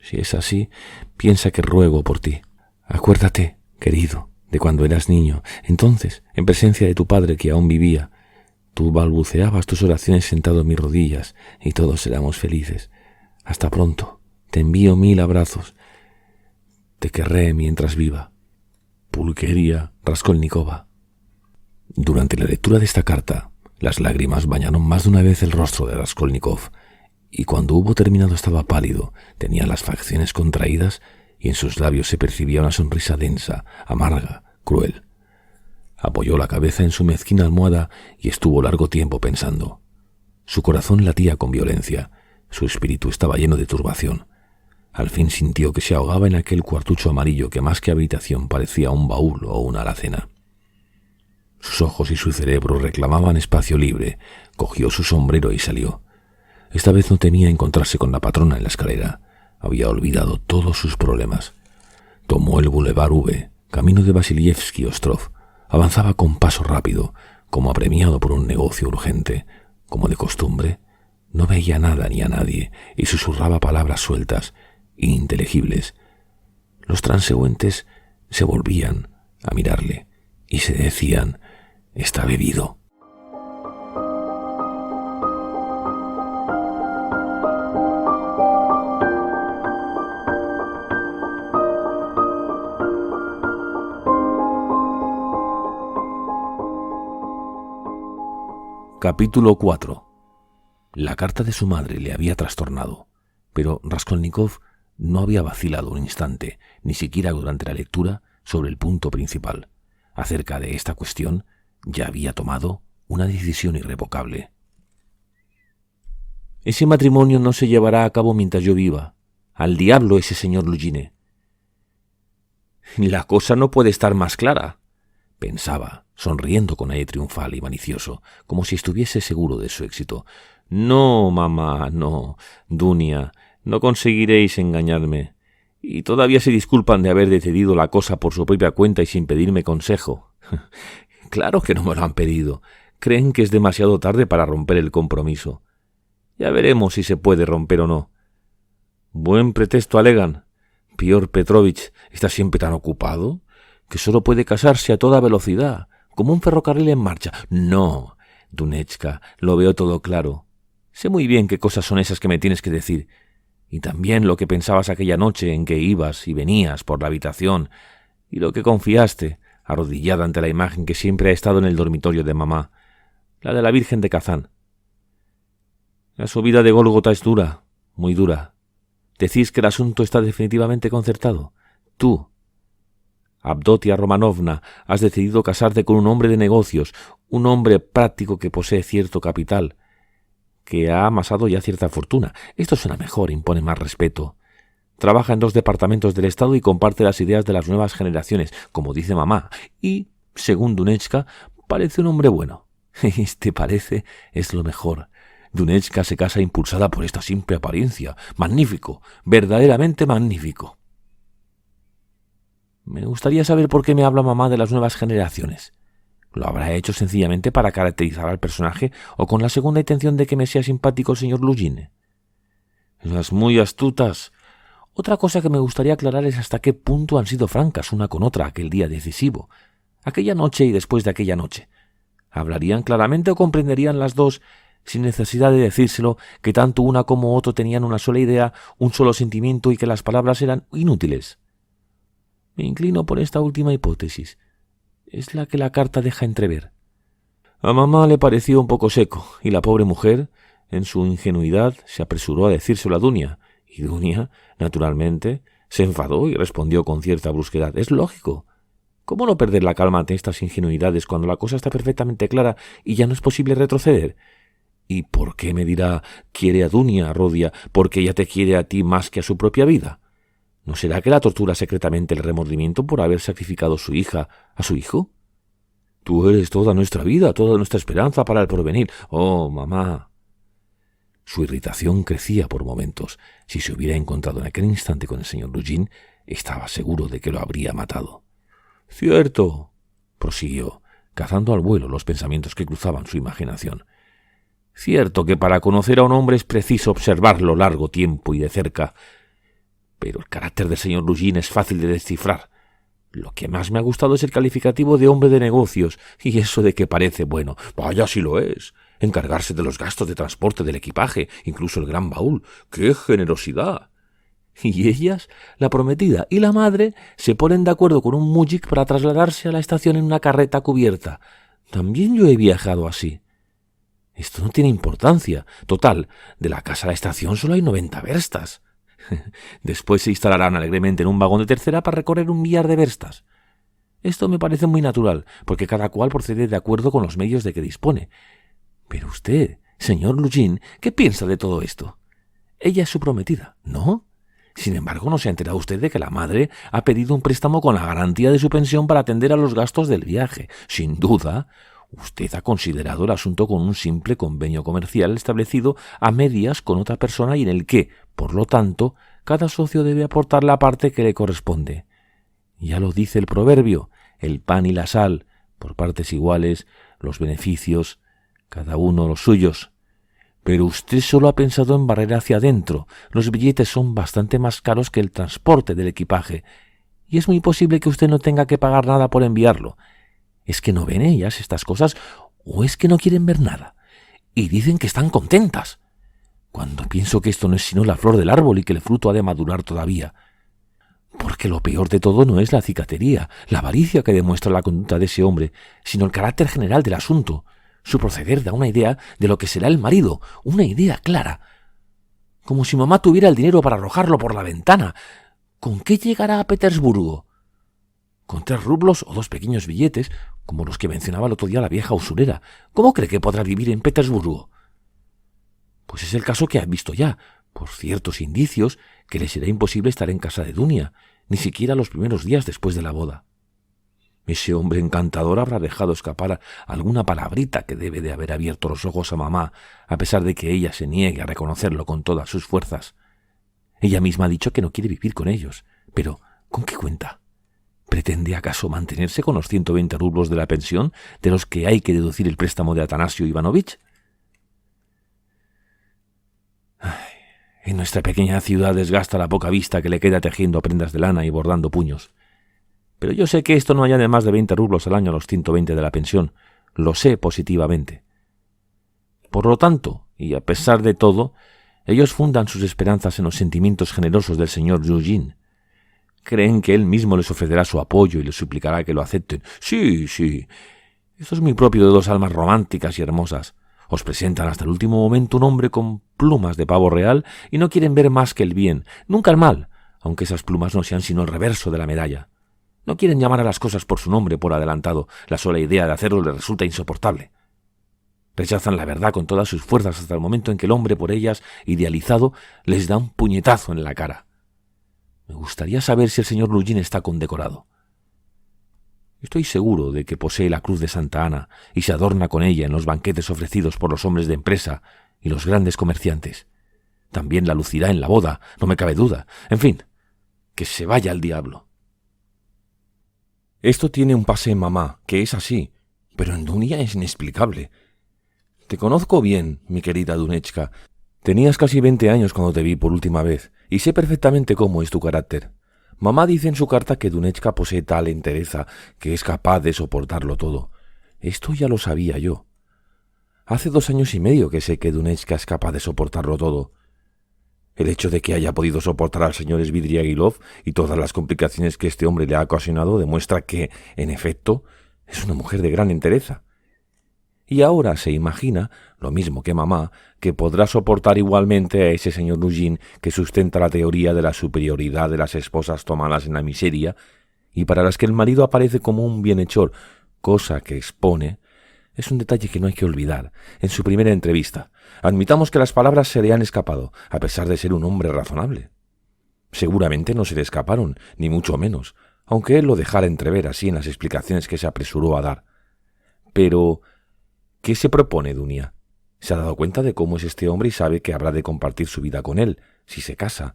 Si es así, piensa que ruego por ti. Acuérdate, querido, de cuando eras niño. Entonces, en presencia de tu padre que aún vivía, tú balbuceabas tus oraciones sentado en mis rodillas y todos éramos felices. Hasta pronto. Te envío 1000 abrazos. Te querré mientras viva. Pulqueria Raskolnikova. Durante la lectura de esta carta, las lágrimas bañaron más de una vez el rostro de Raskolnikov, y cuando hubo terminado estaba pálido, tenía las facciones contraídas y en sus labios se percibía una sonrisa densa, amarga, cruel. Apoyó la cabeza en su mezquina almohada y estuvo largo tiempo pensando. Su corazón latía con violencia, su espíritu estaba lleno de turbación. Al fin sintió que se ahogaba en aquel cuartucho amarillo que más que habitación parecía un baúl o una alacena. Sus ojos y su cerebro reclamaban espacio libre. Cogió su sombrero y salió. Esta vez no temía encontrarse con la patrona en la escalera. Había olvidado todos sus problemas. Tomó el Boulevard V, camino de Vasilievsky Ostrov. Avanzaba con paso rápido, como apremiado por un negocio urgente. Como de costumbre, no veía nada ni a nadie y susurraba palabras sueltas, ininteligibles. Los transeúntes se volvían a mirarle y se decían: «Está bebido». Capítulo 4. La carta de su madre le había trastornado, pero Raskolnikov no había vacilado un instante, ni siquiera durante la lectura, sobre el punto principal. Acerca de esta cuestión ya había tomado una decisión irrevocable. Ese matrimonio no se llevará a cabo mientras yo viva. Al diablo ese señor Luzhine. La cosa no puede estar más clara, pensaba, sonriendo con aire triunfal y malicioso, como si estuviese seguro de su éxito. No, mamá, no, Dunia, no conseguiréis engañarme. Y todavía se disculpan de haber decidido la cosa por su propia cuenta y sin pedirme consejo. Claro que no me lo han pedido. Creen que es demasiado tarde para romper el compromiso. Ya veremos si se puede romper o no. Buen pretexto alegan. Piotr Petrovich está siempre tan ocupado que solo puede casarse a toda velocidad, como un ferrocarril en marcha. No, Dunechka, lo veo todo claro. Sé muy bien qué cosas son esas que me tienes que decir. Y también lo que pensabas aquella noche en que ibas y venías por la habitación, y lo que confiaste, arrodillada ante la imagen que siempre ha estado en el dormitorio de mamá, la de la Virgen de Kazán. La subida de Gólgota es dura, muy dura. Decís que el asunto está definitivamente concertado. Tú, Avdotia Romanovna, has decidido casarte con un hombre de negocios, un hombre práctico que posee cierto capital, que ha amasado ya cierta fortuna. Esto suena mejor, impone más respeto. Trabaja en 2 departamentos del Estado y comparte las ideas de las nuevas generaciones, como dice mamá, y, según Dunechka, parece un hombre bueno. Este parece es lo mejor. Dunechka se casa impulsada por esta simple apariencia. Magnífico, verdaderamente magnífico. Me gustaría saber por qué me habla mamá de las nuevas generaciones. ¿Lo habrá hecho sencillamente para caracterizar al personaje o con la segunda intención de que me sea simpático el señor Luzhin? Las muy astutas. Otra cosa que me gustaría aclarar es hasta qué punto han sido francas una con otra aquel día decisivo, aquella noche y después de aquella noche. ¿Hablarían claramente o comprenderían las dos, sin necesidad de decírselo, que tanto una como otro tenían una sola idea, un solo sentimiento y que las palabras eran inútiles? Me inclino por esta última hipótesis. Es la que la carta deja entrever. A mamá le pareció un poco seco, y la pobre mujer, en su ingenuidad, se apresuró a decírselo a Dunia, y Dunia, naturalmente, se enfadó y respondió con cierta brusquedad. Es lógico. ¿Cómo no perder la calma ante estas ingenuidades cuando la cosa está perfectamente clara y ya no es posible retroceder? ¿Y por qué me dirá quiere a Dunia, Rodia, porque ella te quiere a ti más que a su propia vida? ¿No será que la tortura secretamente el remordimiento por haber sacrificado su hija a su hijo? Tú eres toda nuestra vida, toda nuestra esperanza para el porvenir. Oh, mamá. Su irritación crecía por momentos. Si se hubiera encontrado en aquel instante con el señor Luzhin, estaba seguro de que lo habría matado. Cierto, prosiguió, cazando al vuelo los pensamientos que cruzaban su imaginación. Cierto que para conocer a un hombre es preciso observarlo largo tiempo y de cerca, pero el carácter del señor Luzhin es fácil de descifrar. Lo que más me ha gustado es el calificativo de hombre de negocios, y eso de que parece bueno. Vaya si lo es. Encargarse de los gastos de transporte del equipaje, incluso el gran baúl. ¡Qué generosidad! Y ellas, la prometida y la madre, se ponen de acuerdo con un mujik para trasladarse a la estación en una carreta cubierta. También yo he viajado así. Esto no tiene importancia. Total, de la casa a la estación solo hay 90 verstas. Después se instalarán alegremente en un vagón de tercera para recorrer 1 millar de verstas. Esto me parece muy natural, porque cada cual procede de acuerdo con los medios de que dispone. Pero usted, señor Luzhin, ¿qué piensa de todo esto? Ella es su prometida, ¿no? Sin embargo, ¿no se ha enterado usted de que la madre ha pedido un préstamo con la garantía de su pensión para atender a los gastos del viaje? Sin duda, usted ha considerado el asunto con un simple convenio comercial establecido a medias con otra persona y en el que, por lo tanto, cada socio debe aportar la parte que le corresponde. Ya lo dice el proverbio, el pan y la sal, por partes iguales, los beneficios, cada uno los suyos. Pero usted solo ha pensado en barrer hacia adentro. Los billetes son bastante más caros que el transporte del equipaje, y es muy posible que usted no tenga que pagar nada por enviarlo. ¿Es que no ven ellas estas cosas o es que no quieren ver nada? Y dicen que están contentas. Cuando pienso que esto no es sino la flor del árbol y que el fruto ha de madurar todavía. Porque lo peor de todo no es la cicatería, la avaricia que demuestra la conducta de ese hombre, sino el carácter general del asunto. Su proceder da una idea de lo que será el marido, una idea clara. Como si mamá tuviera el dinero para arrojarlo por la ventana. ¿Con qué llegará a Petersburgo? ¿Con 3 rublos o 2 pequeños billetes, como los que mencionaba el otro día la vieja usurera? ¿Cómo cree que podrá vivir en Petersburgo? Pues es el caso que ha visto ya, por ciertos indicios, que le será imposible estar en casa de Dunia, ni siquiera los primeros días después de la boda. Ese hombre encantador habrá dejado escapar alguna palabrita que debe de haber abierto los ojos a mamá, a pesar de que ella se niegue a reconocerlo con todas sus fuerzas. Ella misma ha dicho que no quiere vivir con ellos, pero ¿con qué cuenta? ¿Pretende acaso mantenerse con los 120 rublos de la pensión, de los que hay que deducir el préstamo de Atanasio Ivanovich? En nuestra pequeña ciudad desgasta la poca vista que le queda tejiendo prendas de lana y bordando puños. Pero yo sé que esto no añade más de 20 rublos al año a los 120 de la pensión. Lo sé positivamente. Por lo tanto, y a pesar de todo, ellos fundan sus esperanzas en los sentimientos generosos del señor Lujin. Creen que él mismo les ofrecerá su apoyo y les suplicará que lo acepten. Sí, sí, esto es muy propio de dos almas románticas y hermosas. Os presentan hasta el último momento un hombre con plumas de pavo real y no quieren ver más que el bien, nunca el mal, aunque esas plumas no sean sino el reverso de la medalla. No quieren llamar a las cosas por su nombre por adelantado. La sola idea de hacerlo les resulta insoportable. Rechazan la verdad con todas sus fuerzas hasta el momento en que el hombre por ellas, idealizado, les da un puñetazo en la cara. Me gustaría saber si el señor Lujin está condecorado. Estoy seguro de que posee la cruz de Santa Ana y se adorna con ella en los banquetes ofrecidos por los hombres de empresa y los grandes comerciantes. También la lucirá en la boda, no me cabe duda. En fin, que se vaya al diablo. Esto tiene un pase en mamá, que es así, pero en Dunia es inexplicable. Te conozco bien, mi querida Dunechka. Tenías casi 20 años cuando te vi por última vez, y sé perfectamente cómo es tu carácter. Mamá dice en su carta que Dunechka posee tal entereza que es capaz de soportarlo todo. Esto ya lo sabía yo. Hace 2 años y medio que sé que Dunechka es capaz de soportarlo todo. El hecho de que haya podido soportar al señor Svidrigailov y todas las complicaciones que este hombre le ha ocasionado demuestra que, en efecto, es una mujer de gran entereza. Y ahora se imagina, lo mismo que mamá, que podrá soportar igualmente a ese señor Lujin que sustenta la teoría de la superioridad de las esposas tomadas en la miseria y para las que el marido aparece como un bienhechor, cosa que expone. Es un detalle que no hay que olvidar. En su primera entrevista, admitamos que las palabras se le han escapado, a pesar de ser un hombre razonable. Seguramente no se le escaparon, ni mucho menos, aunque él lo dejara entrever así en las explicaciones que se apresuró a dar. Pero ¿qué se propone Dunia? Se ha dado cuenta de cómo es este hombre y sabe que habrá de compartir su vida con él, si se casa.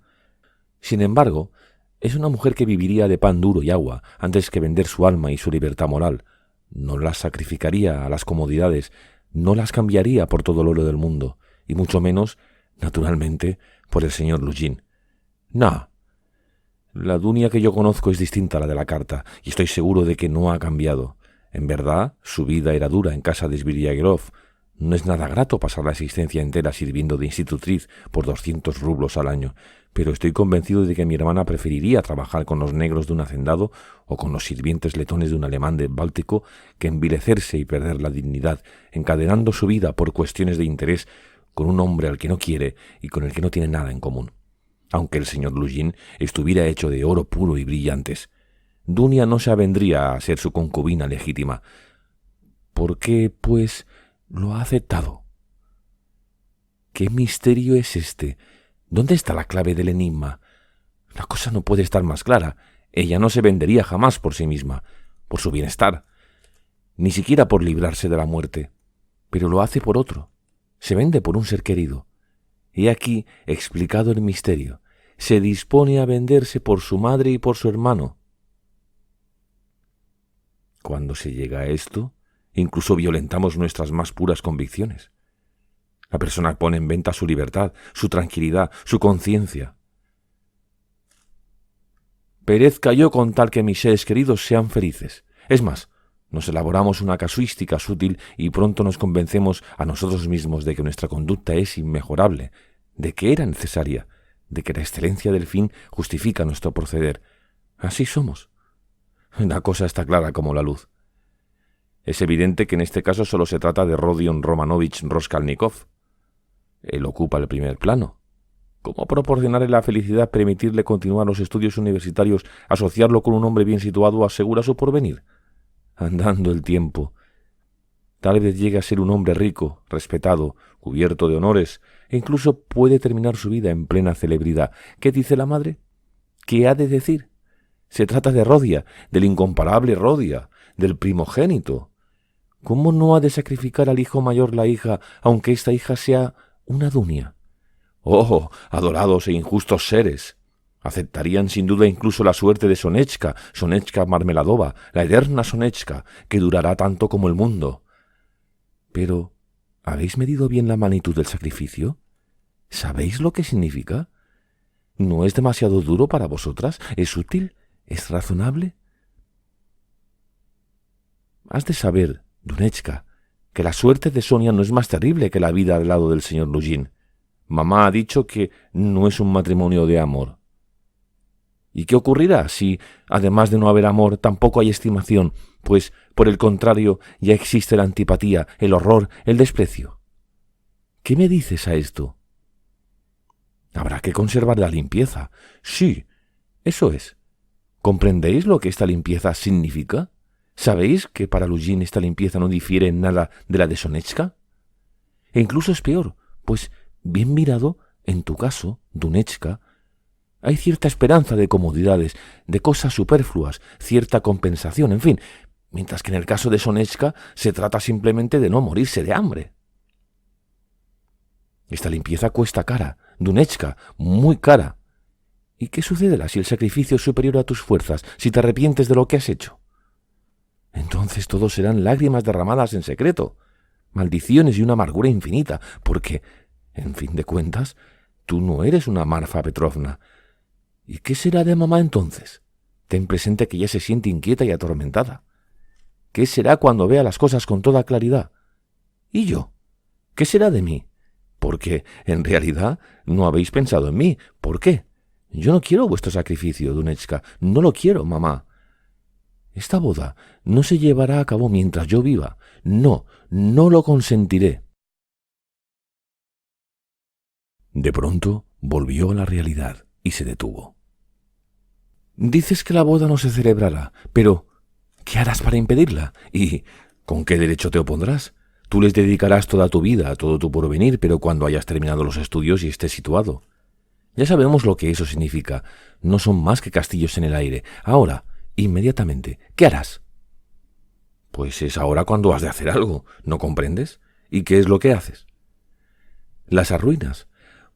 Sin embargo, es una mujer que viviría de pan duro y agua antes que vender su alma y su libertad moral. No las sacrificaría a las comodidades, no las cambiaría por todo el oro del mundo, y mucho menos, naturalmente, por el señor Lujin. No. La Dunia que yo conozco es distinta a la de la carta, y estoy seguro de que no ha cambiado. En verdad, su vida era dura en casa de Svidrigailov. No es nada grato pasar la existencia entera sirviendo de institutriz por 200 rublos al año, pero estoy convencido de que mi hermana preferiría trabajar con los negros de un hacendado o con los sirvientes letones de un alemán del Báltico que envilecerse y perder la dignidad, encadenando su vida por cuestiones de interés con un hombre al que no quiere y con el que no tiene nada en común. Aunque el señor Lujin estuviera hecho de oro puro y brillantes, Dunia no se avendría a ser su concubina legítima. ¿Por qué, pues, lo ha aceptado? ¿Qué misterio es este? ¿Dónde está la clave del enigma? La cosa no puede estar más clara. Ella no se vendería jamás por sí misma, por su bienestar, ni siquiera por librarse de la muerte, pero lo hace por otro. Se vende por un ser querido. He aquí explicado el misterio. Se dispone a venderse por su madre y por su hermano. Cuando se llega a esto, incluso violentamos nuestras más puras convicciones. La persona pone en venta su libertad, su tranquilidad, su conciencia. Perezca yo con tal que mis seres queridos sean felices. Es más, nos elaboramos una casuística sutil y pronto nos convencemos a nosotros mismos de que nuestra conducta es inmejorable, de que era necesaria, de que la excelencia del fin justifica nuestro proceder. Así somos. La cosa está clara como la luz. Es evidente que en este caso solo se trata de Rodion Romanovich Raskolnikov. Él ocupa el primer plano. ¿Cómo proporcionarle la felicidad, permitirle continuar los estudios universitarios, asociarlo con un hombre bien situado asegura su porvenir? Andando el tiempo. Tal vez llegue a ser un hombre rico, respetado, cubierto de honores, e incluso puede terminar su vida en plena celebridad. ¿Qué dice la madre? ¿Qué ha de decir? Se trata de Rodia, del incomparable Rodia, del primogénito. ¿Cómo no ha de sacrificar al hijo mayor la hija, aunque esta hija sea una Dunia? ¡Oh, adorados e injustos seres! Aceptarían sin duda incluso la suerte de Sonechka, Sonechka Marmeladova, la eterna Sonechka, que durará tanto como el mundo. Pero, ¿habéis medido bien la magnitud del sacrificio? ¿Sabéis lo que significa? ¿No es demasiado duro para vosotras? ¿Es útil? ¿Es razonable? Has de saber, Dunechka, que la suerte de Sonia no es más terrible que la vida al lado del señor Lugin. Mamá ha dicho que no es un matrimonio de amor. ¿Y qué ocurrirá si, además de no haber amor, tampoco hay estimación? Pues, por el contrario, ya existe la antipatía, el horror, el desprecio. ¿Qué me dices a esto? Habrá que conservar la limpieza. Sí, eso es. ¿Comprendéis lo que esta limpieza significa? ¿Sabéis que para Lugin esta limpieza no difiere en nada de la de Sonetchka? E incluso es peor, pues, bien mirado, en tu caso, Dunetchka, hay cierta esperanza de comodidades, de cosas superfluas, cierta compensación, en fin, mientras que en el caso de Sonetchka se trata simplemente de no morirse de hambre. Esta limpieza cuesta cara, Dunetchka, muy cara. ¿Y qué sucederá si el sacrificio es superior a tus fuerzas, si te arrepientes de lo que has hecho? Entonces todo serán lágrimas derramadas en secreto, maldiciones y una amargura infinita, porque, en fin de cuentas, tú no eres una Marfa Petrovna. ¿Y qué será de mamá entonces? Ten presente que ya se siente inquieta y atormentada. ¿Qué será cuando vea las cosas con toda claridad? ¿Y yo? ¿Qué será de mí? Porque, en realidad, no habéis pensado en mí. ¿Por qué? Yo no quiero vuestro sacrificio, Dunetchka. No lo quiero, mamá. Esta boda no se llevará a cabo mientras yo viva. No, no lo consentiré. De pronto volvió a la realidad y se detuvo. Dices que la boda no se celebrará, pero ¿qué harás para impedirla? ¿Y con qué derecho te opondrás? Tú les dedicarás toda tu vida, todo tu porvenir, pero cuando hayas terminado los estudios y estés situado. Ya sabemos lo que eso significa. No son más que castillos en el aire. Ahora, inmediatamente, ¿qué harás? Pues es ahora cuando has de hacer algo, ¿no comprendes? ¿Y qué es lo que haces? Las arruinas.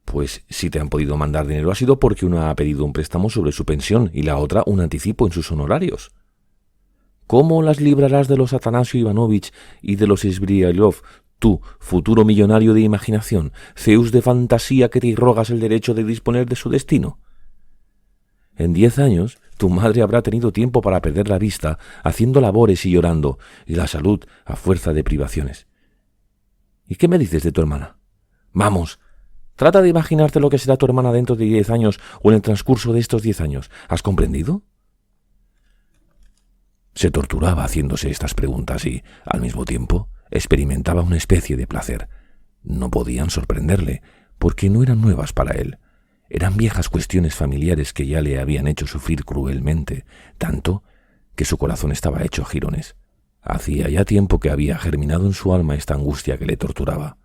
Pues si te han podido mandar dinero ha sido porque una ha pedido un préstamo sobre su pensión y la otra un anticipo en sus honorarios. ¿Cómo las librarás de los Atanasio Ivanovich y de los Sbriailov, tú, futuro millonario de imaginación, Zeus de fantasía que te rogas el derecho de disponer de su destino? En 10 años tu madre habrá tenido tiempo para perder la vista haciendo labores y llorando, y la salud a fuerza de privaciones. ¿Y qué me dices de tu hermana? Vamos, trata de imaginarte lo que será tu hermana dentro de 10 años o en el transcurso de estos 10 años. ¿Has comprendido? Se torturaba haciéndose estas preguntas y, al mismo tiempo, experimentaba una especie de placer. No podían sorprenderle, porque no eran nuevas para él. Eran viejas cuestiones familiares que ya le habían hecho sufrir cruelmente, tanto que su corazón estaba hecho jirones. Hacía ya tiempo que había germinado en su alma esta angustia que le torturaba.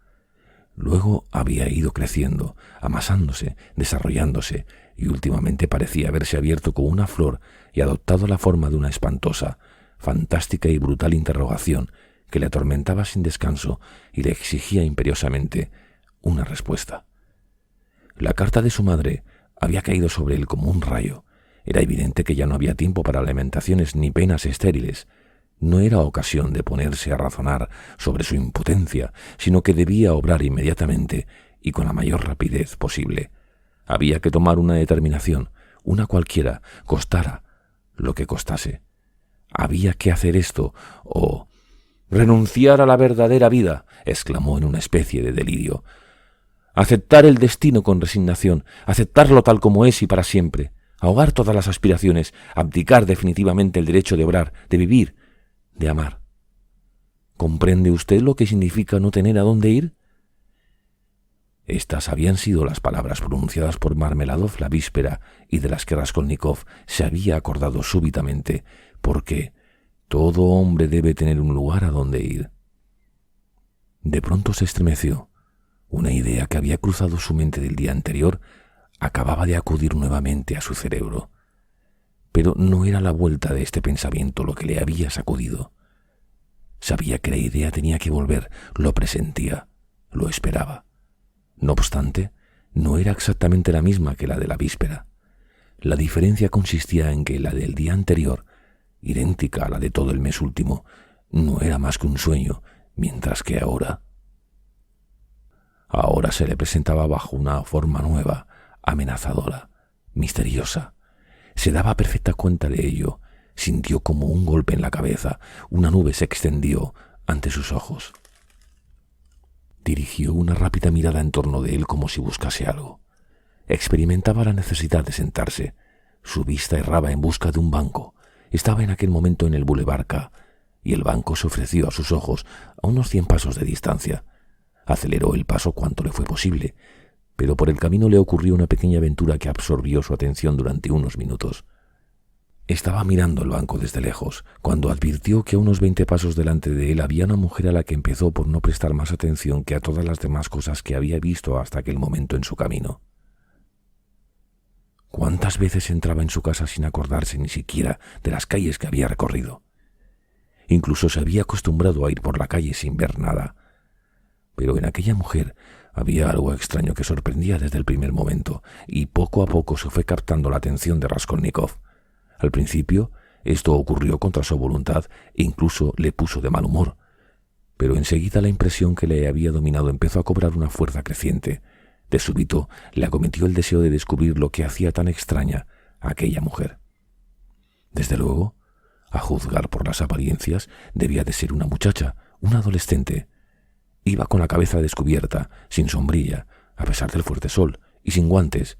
Luego había ido creciendo, amasándose, desarrollándose, y últimamente parecía haberse abierto como una flor y adoptado la forma de una espantosa, fantástica y brutal interrogación que le atormentaba sin descanso y le exigía imperiosamente una respuesta. La carta de su madre había caído sobre él como un rayo. Era evidente que ya no había tiempo para lamentaciones ni penas estériles. No era ocasión de ponerse a razonar sobre su impotencia, sino que debía obrar inmediatamente y con la mayor rapidez posible. Había que tomar una determinación, una cualquiera, costara lo que costase. Había que hacer esto o renunciar a la verdadera vida, exclamó en una especie de delirio. Aceptar el destino con resignación, aceptarlo tal como es y para siempre, ahogar todas las aspiraciones, abdicar definitivamente el derecho de obrar, de vivir, de amar. ¿Comprende usted lo que significa no tener a dónde ir? Estas habían sido las palabras pronunciadas por Marmeladov la víspera y de las que Raskolnikov se había acordado súbitamente, porque todo hombre debe tener un lugar a donde ir. De pronto se estremeció. Una idea que había cruzado su mente del día anterior acababa de acudir nuevamente a su cerebro. Pero no era la vuelta de este pensamiento lo que le había sacudido. Sabía que la idea tenía que volver, lo presentía, lo esperaba. No obstante, no era exactamente la misma que la de la víspera. La diferencia consistía en que la del día anterior, idéntica a la de todo el mes último, no era más que un sueño, mientras que ahora se le presentaba bajo una forma nueva, amenazadora, misteriosa. Se daba perfecta cuenta de ello. Sintió como un golpe en la cabeza. Una nube se extendió ante sus ojos. Dirigió una rápida mirada en torno de él como si buscase algo. Experimentaba la necesidad de sentarse. Su vista erraba en busca de un banco. Estaba en aquel momento en el Boulevard K, y el banco se ofreció a sus ojos a unos 100 pasos de distancia. Aceleró el paso cuanto le fue posible, pero por el camino le ocurrió una pequeña aventura que absorbió su atención durante unos minutos. Estaba mirando el banco desde lejos, cuando advirtió que a unos 20 pasos delante de él había una mujer a la que empezó por no prestar más atención que a todas las demás cosas que había visto hasta aquel momento en su camino. ¿Cuántas veces entraba en su casa sin acordarse ni siquiera de las calles que había recorrido? Incluso se había acostumbrado a ir por la calle sin ver nada. Pero en aquella mujer había algo extraño que sorprendía desde el primer momento, y poco a poco se fue captando la atención de Raskolnikov. Al principio, esto ocurrió contra su voluntad e incluso le puso de mal humor. Pero enseguida la impresión que le había dominado empezó a cobrar una fuerza creciente. De súbito le acometió el deseo de descubrir lo que hacía tan extraña a aquella mujer. Desde luego, a juzgar por las apariencias, debía de ser una muchacha, una adolescente. Iba con la cabeza descubierta, sin sombrilla, a pesar del fuerte sol, y sin guantes,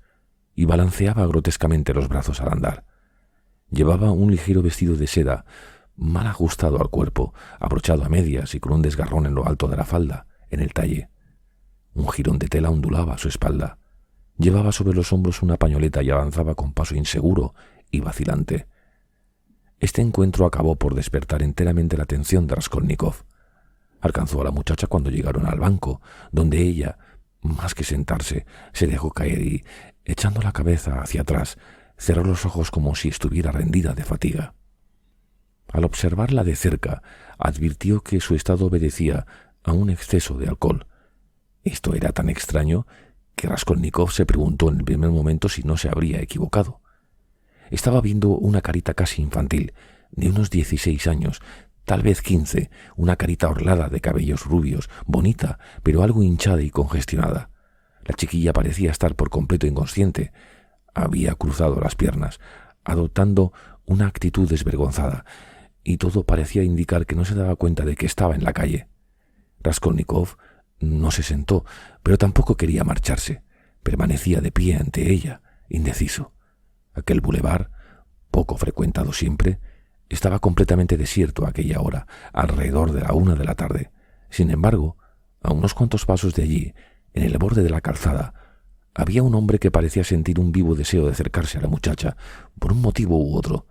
y balanceaba grotescamente los brazos al andar. Llevaba un ligero vestido de seda, mal ajustado al cuerpo, abrochado a medias y con un desgarrón en lo alto de la falda, en el talle. Un jirón de tela ondulaba a su espalda. Llevaba sobre los hombros una pañoleta y avanzaba con paso inseguro y vacilante. Este encuentro acabó por despertar enteramente la atención de Raskolnikov. Alcanzó a la muchacha cuando llegaron al banco, donde ella, más que sentarse, se dejó caer y, echando la cabeza hacia atrás, cerró los ojos como si estuviera rendida de fatiga. Al observarla de cerca, advirtió que su estado obedecía a un exceso de alcohol. Esto era tan extraño que Raskolnikov se preguntó en el primer momento si no se habría equivocado. Estaba viendo una carita casi infantil, de unos 16 años, tal vez 15, una carita orlada de cabellos rubios, bonita, pero algo hinchada y congestionada. La chiquilla parecía estar por completo inconsciente. Había cruzado las piernas, adoptando una actitud desvergonzada, y todo parecía indicar que no se daba cuenta de que estaba en la calle. Raskolnikov no se sentó, pero tampoco quería marcharse. Permanecía de pie ante ella, indeciso. Aquel bulevar, poco frecuentado siempre, estaba completamente desierto a aquella hora, alrededor de la 1 de la tarde. Sin embargo, a unos cuantos pasos de allí, en el borde de la calzada, había un hombre que parecía sentir un vivo deseo de acercarse a la muchacha, por un motivo u otro.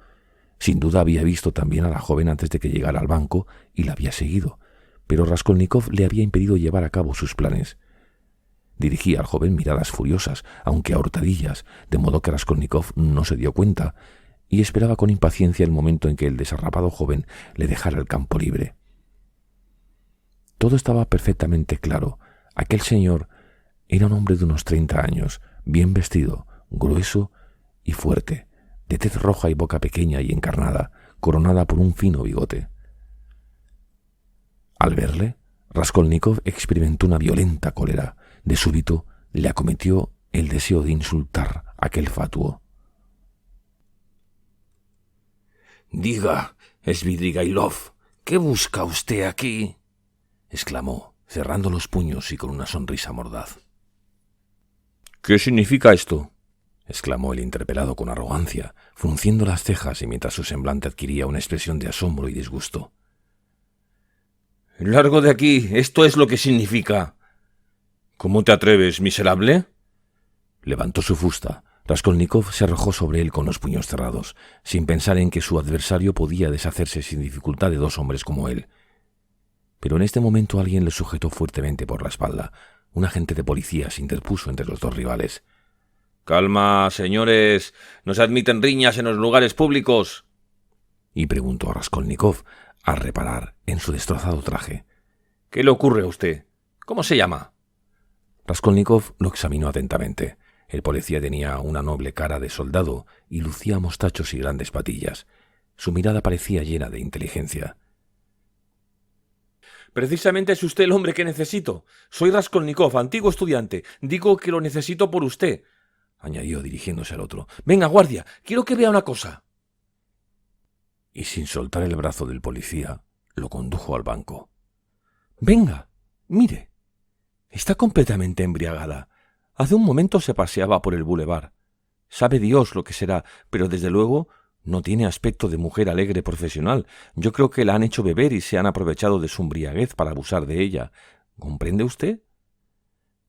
Sin duda había visto también a la joven antes de que llegara al banco y la había seguido, pero Raskolnikov le había impedido llevar a cabo sus planes. Dirigía al joven miradas furiosas, aunque a hurtadillas, de modo que Raskolnikov no se dio cuenta, y esperaba con impaciencia el momento en que el desarrapado joven le dejara el campo libre. Todo estaba perfectamente claro. Aquel señor era un hombre de unos 30 años, bien vestido, grueso y fuerte, de tez roja y boca pequeña y encarnada, coronada por un fino bigote. Al verle, Raskolnikov experimentó una violenta cólera. De súbito le acometió el deseo de insultar a aquel fatuo. «Diga, Svidrigailov, ¿qué busca usted aquí?», exclamó, cerrando los puños y con una sonrisa mordaz. «¿Qué significa esto?», exclamó el interpelado con arrogancia, frunciendo las cejas y mientras su semblante adquiría una expresión de asombro y disgusto. «Largo de aquí, esto es lo que significa». «¿Cómo te atreves, miserable?». Levantó su fusta. Raskolnikov se arrojó sobre él con los puños cerrados, sin pensar en que su adversario podía deshacerse sin dificultad de dos hombres como él. Pero en este momento alguien le sujetó fuertemente por la espalda. Un agente de policía se interpuso entre los dos rivales. «Calma, señores, no se admiten riñas en los lugares públicos», y preguntó a Raskolnikov, al reparar en su destrozado traje. «¿Qué le ocurre a usted? ¿Cómo se llama?». Raskolnikov lo examinó atentamente. El policía tenía una noble cara de soldado y lucía mostachos y grandes patillas. Su mirada parecía llena de inteligencia. «Precisamente es usted el hombre que necesito. Soy Raskolnikov, antiguo estudiante. Digo que lo necesito por usted», añadió dirigiéndose al otro. «Venga, guardia, quiero que vea una cosa». Y sin soltar el brazo del policía, lo condujo al banco. «Venga, mire», Está completamente embriagada. Hace un momento se paseaba por el bulevar. Sabe Dios lo que será, pero desde luego no tiene aspecto de mujer alegre profesional. Yo creo que la han hecho beber y se han aprovechado de su embriaguez para abusar de ella. ¿Comprende usted?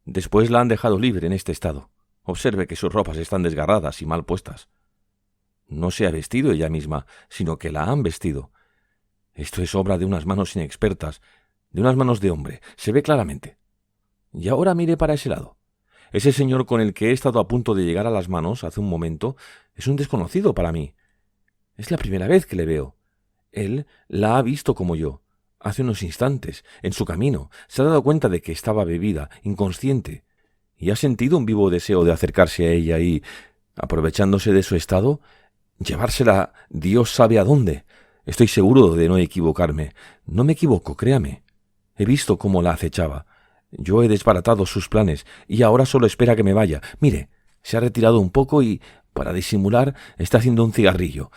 Después la han dejado libre en este estado. Observe que sus ropas están desgarradas y mal puestas. No se ha vestido ella misma, sino que la han vestido. Esto es obra de unas manos inexpertas, de unas manos de hombre, se ve claramente. Y ahora mire para ese lado. Ese señor con el que he estado a punto de llegar a las manos hace un momento es un desconocido para mí. Es la primera vez que le veo. Él la ha visto como yo. Hace unos instantes, en su camino, se ha dado cuenta de que estaba bebida, inconsciente, y ha sentido un vivo deseo de acercarse a ella y, aprovechándose de su estado, llevársela Dios sabe a dónde. Estoy seguro de no equivocarme. No me equivoco, créame. He visto cómo la acechaba. Yo he desbaratado sus planes y ahora solo espera que me vaya. Mire, se ha retirado un poco y, para disimular, está haciendo un cigarrillo.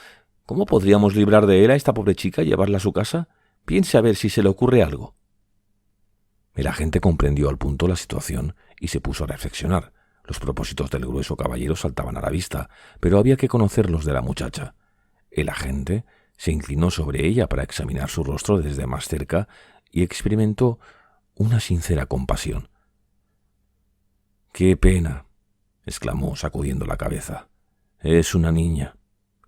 ¿Cómo podríamos librar de él a esta pobre chica y llevarla a su casa? Piense a ver si se le ocurre algo. El agente comprendió al punto la situación y se puso a reflexionar. Los propósitos del grueso caballero saltaban a la vista, pero había que conocer los de la muchacha. El agente se inclinó sobre ella para examinar su rostro desde más cerca y experimentó una sincera compasión. —¡Qué pena! —exclamó, sacudiendo la cabeza. —Es una niña.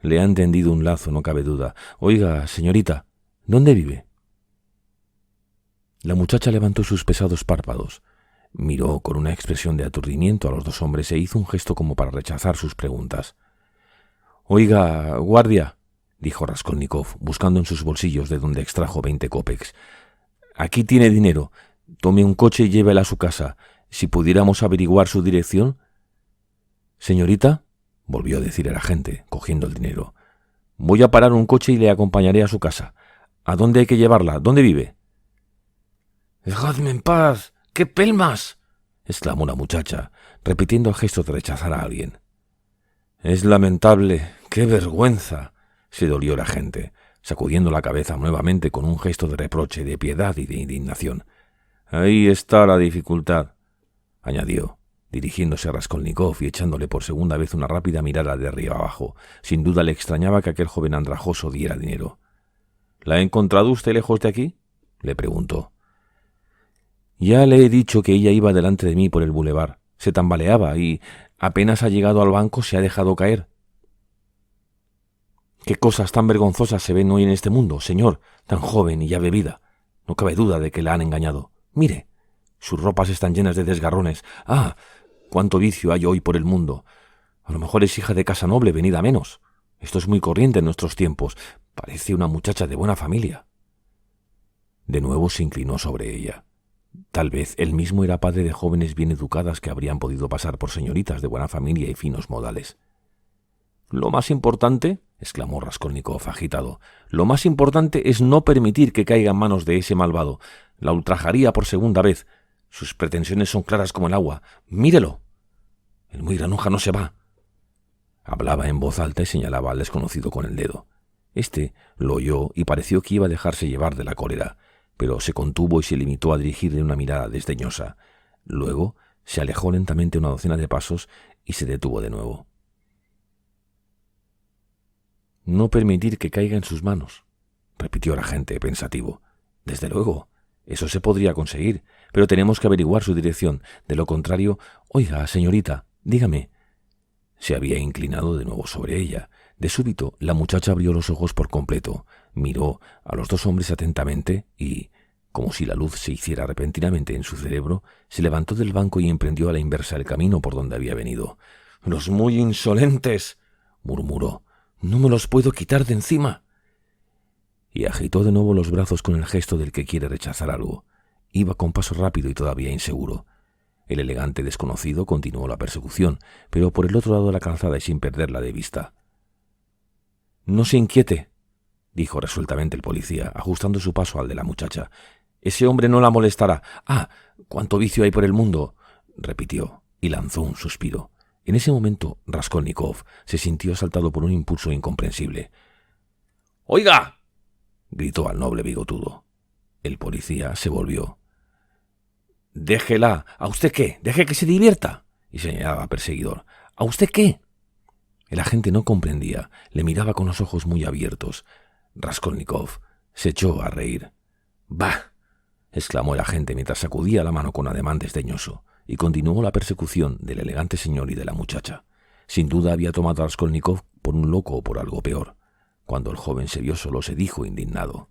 Le han tendido un lazo, no cabe duda. Oiga, señorita, ¿dónde vive? La muchacha levantó sus pesados párpados, miró con una expresión de aturdimiento a los dos hombres e hizo un gesto como para rechazar sus preguntas. —Oiga, guardia —dijo Raskolnikov, buscando en sus bolsillos de donde extrajo 20 kopecks—, aquí tiene dinero. Tome un coche y llévela a su casa. Si pudiéramos averiguar su dirección. —Señorita —volvió a decir el agente, cogiendo el dinero—, voy a parar un coche y le acompañaré a su casa. ¿A dónde hay que llevarla? ¿Dónde vive? —¡Dejadme en paz! ¡Qué pelmas! —exclamó la muchacha, repitiendo el gesto de rechazar a alguien. —Es lamentable. ¡Qué vergüenza! —se dolió el agente, sacudiendo la cabeza nuevamente con un gesto de reproche, de piedad y de indignación. —Ahí está la dificultad —añadió, dirigiéndose a Raskolnikov y echándole por segunda vez una rápida mirada de arriba abajo. Sin duda le extrañaba que aquel joven andrajoso diera dinero. —¿La ha encontrado usted lejos de aquí? —le preguntó. —Ya le he dicho que ella iba delante de mí por el bulevar. Se tambaleaba y, apenas ha llegado al banco, se ha dejado caer. —¿Qué cosas tan vergonzosas se ven hoy en este mundo, señor? Tan joven y ya bebida. No cabe duda de que la han engañado. Mire, sus ropas están llenas de desgarrones. ¡Ah! ¡Cuánto vicio hay hoy por el mundo! A lo mejor es hija de casa noble, venida menos. Esto es muy corriente en nuestros tiempos. Parece una muchacha de buena familia. De nuevo se inclinó sobre ella. Tal vez él mismo era padre de jóvenes bien educadas que habrían podido pasar por señoritas de buena familia y finos modales. —Lo más importante —exclamó Raskolnikov agitado—, lo más importante es no permitir que caiga en manos de ese malvado. La ultrajaría por segunda vez. Sus pretensiones son claras como el agua. ¡Mírelo! El muy granuja no se va. Hablaba en voz alta y señalaba al desconocido con el dedo. Este lo oyó y pareció que iba a dejarse llevar de la cólera, pero se contuvo y se limitó a dirigirle una mirada desdeñosa. Luego se alejó lentamente una docena de pasos y se detuvo de nuevo. —No permitir que caiga en sus manos —repitió el agente pensativo—. Desde luego, eso se podría conseguir, pero tenemos que averiguar su dirección. De lo contrario... Oiga, señorita, dígame. Se había inclinado de nuevo sobre ella. De súbito, la muchacha abrió los ojos por completo, miró a los dos hombres atentamente y, como si la luz se hiciera repentinamente en su cerebro, se levantó del banco y emprendió a la inversa el camino por donde había venido. —¡Los muy insolentes! —murmuró—. ¡No me los puedo quitar de encima! Y agitó de nuevo los brazos con el gesto del que quiere rechazar algo. Iba con paso rápido y todavía inseguro. El elegante desconocido continuó la persecución, pero por el otro lado de la calzada y sin perderla de vista. —No se inquiete —dijo resueltamente el policía, ajustando su paso al de la muchacha—. Ese hombre no la molestará. ¡Ah! ¡Cuánto vicio hay por el mundo! —repitió, y lanzó un suspiro. En ese momento Raskolnikov se sintió asaltado por un impulso incomprensible. —¡Oiga! —gritó al noble bigotudo. El policía se volvió. «Déjela. ¿A usted qué? Deje que se divierta». Y señalaba al perseguidor. «¿A usted qué?». El agente no comprendía. Le miraba con los ojos muy abiertos. Raskolnikov se echó a reír. «Bah», exclamó el agente mientras sacudía la mano con ademán desdeñoso, y continuó la persecución del elegante señor y de la muchacha. Sin duda había tomado a Raskolnikov por un loco o por algo peor. Cuando el joven se vio solo, se dijo indignado: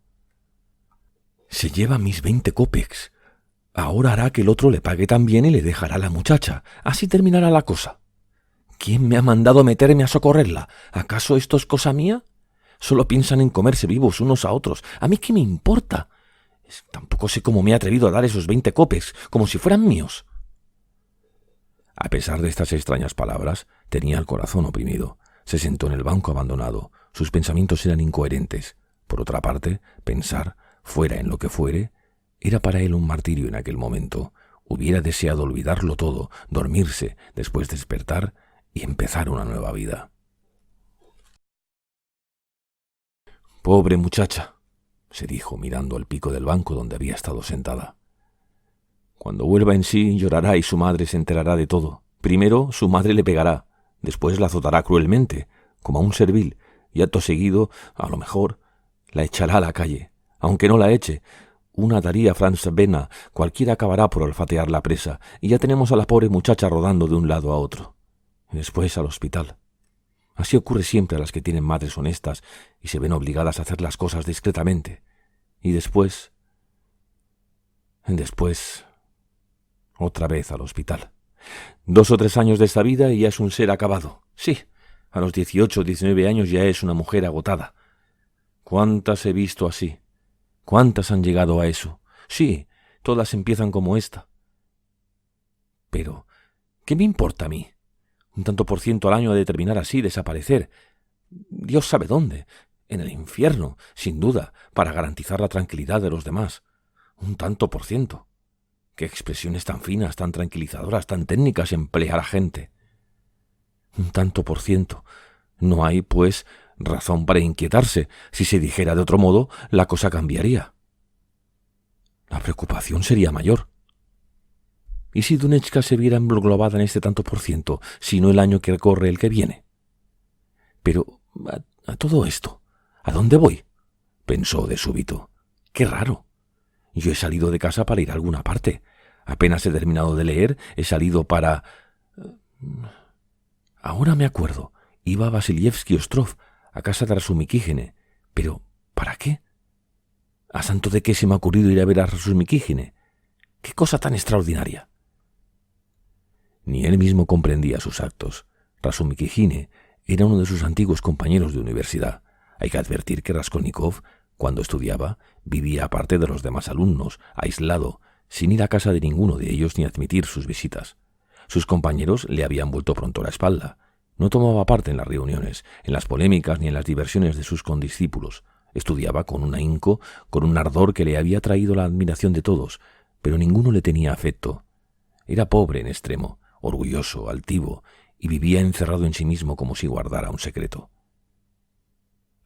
«Se lleva mis 20 kopecks. Ahora hará que el otro le pague también y le dejará a la muchacha. Así terminará la cosa. ¿Quién me ha mandado meterme a socorrerla? ¿Acaso esto es cosa mía? Solo piensan en comerse vivos unos a otros. ¿A mí qué me importa? Tampoco sé cómo me he atrevido a dar esos 20 kopecks, como si fueran míos». A pesar de estas extrañas palabras, tenía el corazón oprimido. Se sentó en el banco abandonado. Sus pensamientos eran incoherentes. Por otra parte, pensar, fuera en lo que fuere, era para él un martirio en aquel momento. Hubiera deseado olvidarlo todo, dormirse, después despertar y empezar una nueva vida. «Pobre muchacha», se dijo mirando al pico del banco donde había estado sentada. «Cuando vuelva en sí llorará y su madre se enterará de todo. Primero su madre le pegará, después la azotará cruelmente, como a un servil, y acto seguido, a lo mejor, la echará a la calle. Aunque no la eche, una daría Franz Bena, cualquiera acabará por olfatear la presa, y ya tenemos a la pobre muchacha rodando de un lado a otro. Y después al hospital. Así ocurre siempre a las que tienen madres honestas y se ven obligadas a hacer las cosas discretamente. Y después, otra vez al hospital. 2 o 3 años de esta vida y ya es un ser acabado. Sí, a los 18 o 19 años ya es una mujer agotada. ¿Cuántas he visto así? ¿Cuántas han llegado a eso? Sí, todas empiezan como esta. Pero, ¿qué me importa a mí? Un tanto por ciento al año ha de terminar así, desaparecer. Dios sabe dónde. En el infierno, sin duda, para garantizar la tranquilidad de los demás. Un tanto por ciento. Qué expresiones tan finas, tan tranquilizadoras, tan técnicas emplea la gente. Un tanto por ciento. No hay, pues, razón para inquietarse. Si se dijera de otro modo, la cosa cambiaría. La preocupación sería mayor. ¿Y si Dunechka se viera englobada en este tanto por ciento, sino el año que corre el que viene? Pero, a todo esto, ¿a dónde voy?, pensó de súbito. ¡Qué raro! Yo he salido de casa para ir a alguna parte. Apenas he terminado de leer, he salido para... Ahora me acuerdo. Iba a Vasilievsky Ostrov, a casa de Rasumikígine. Pero, ¿para qué? ¿A santo de qué se me ha ocurrido ir a ver a Rasumikígine? ¡Qué cosa tan extraordinaria! Ni él mismo comprendía sus actos. Rasumikígine era uno de sus antiguos compañeros de universidad. Hay que advertir que Raskolnikov, cuando estudiaba, vivía aparte de los demás alumnos, aislado, sin ir a casa de ninguno de ellos ni admitir sus visitas. Sus compañeros le habían vuelto pronto la espalda. No tomaba parte en las reuniones, en las polémicas ni en las diversiones de sus condiscípulos. Estudiaba con un ahínco, con un ardor que le había traído la admiración de todos, pero ninguno le tenía afecto. Era pobre en extremo, orgulloso, altivo, y vivía encerrado en sí mismo como si guardara un secreto.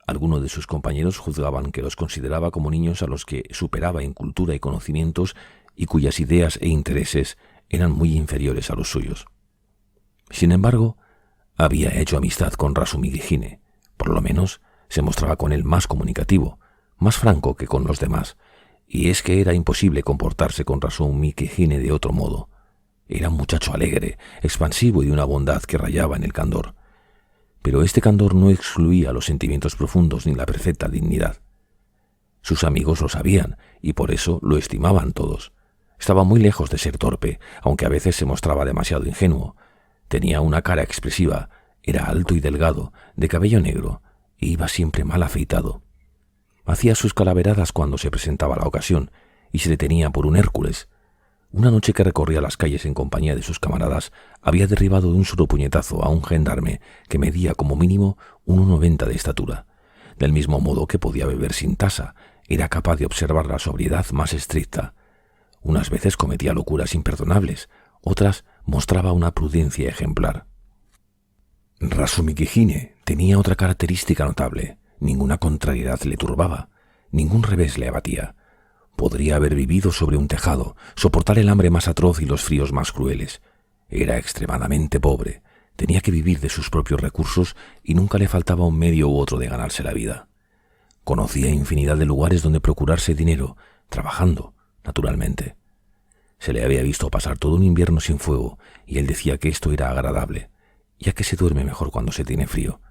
Algunos de sus compañeros juzgaban que los consideraba como niños a los que superaba en cultura y conocimientos y cuyas ideas e intereses eran muy inferiores a los suyos. Sin embargo, había hecho amistad con Rasumikígine. Por lo menos se mostraba con él más comunicativo, más franco que con los demás, y es que era imposible comportarse con Rasumikígine de otro modo. Era un muchacho alegre, expansivo y de una bondad que rayaba en el candor. Pero este candor no excluía los sentimientos profundos ni la perfecta dignidad. Sus amigos lo sabían y por eso lo estimaban todos. Estaba muy lejos de ser torpe, aunque a veces se mostraba demasiado ingenuo. Tenía una cara expresiva, era alto y delgado, de cabello negro, e iba siempre mal afeitado. Hacía sus calaveradas cuando se presentaba la ocasión y se detenía por un Hércules. Una noche que recorría las calles en compañía de sus camaradas, había derribado de un solo puñetazo a un gendarme que medía como mínimo 1,90 de estatura. Del mismo modo que podía beber sin tasa, era capaz de observar la sobriedad más estricta. Unas veces cometía locuras imperdonables, otras mostraba una prudencia ejemplar. Rasumikígine tenía otra característica notable. Ninguna contrariedad le turbaba, ningún revés le abatía. Podría haber vivido sobre un tejado, soportar el hambre más atroz y los fríos más crueles. Era extremadamente pobre, tenía que vivir de sus propios recursos y nunca le faltaba un medio u otro de ganarse la vida. Conocía infinidad de lugares donde procurarse dinero, trabajando, naturalmente. Se le había visto pasar todo un invierno sin fuego y él decía que esto era agradable, ya que se duerme mejor cuando se tiene frío.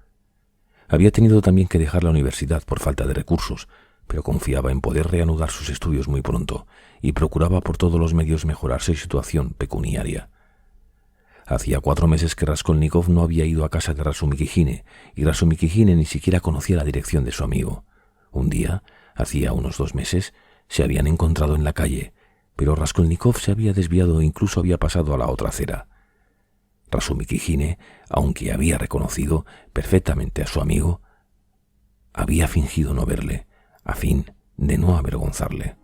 Había tenido también que dejar la universidad por falta de recursos, pero confiaba en poder reanudar sus estudios muy pronto y procuraba por todos los medios mejorar su situación pecuniaria. Hacía 4 meses que Raskolnikov no había ido a casa de Razumikijine y Razumikijine ni siquiera conocía la dirección de su amigo. Un día, hacía unos 2 meses, se habían encontrado en la calle, pero Raskolnikov se había desviado e incluso había pasado a la otra acera. Razumikijine, aunque había reconocido perfectamente a su amigo, había fingido no verle, a fin de no avergonzarle.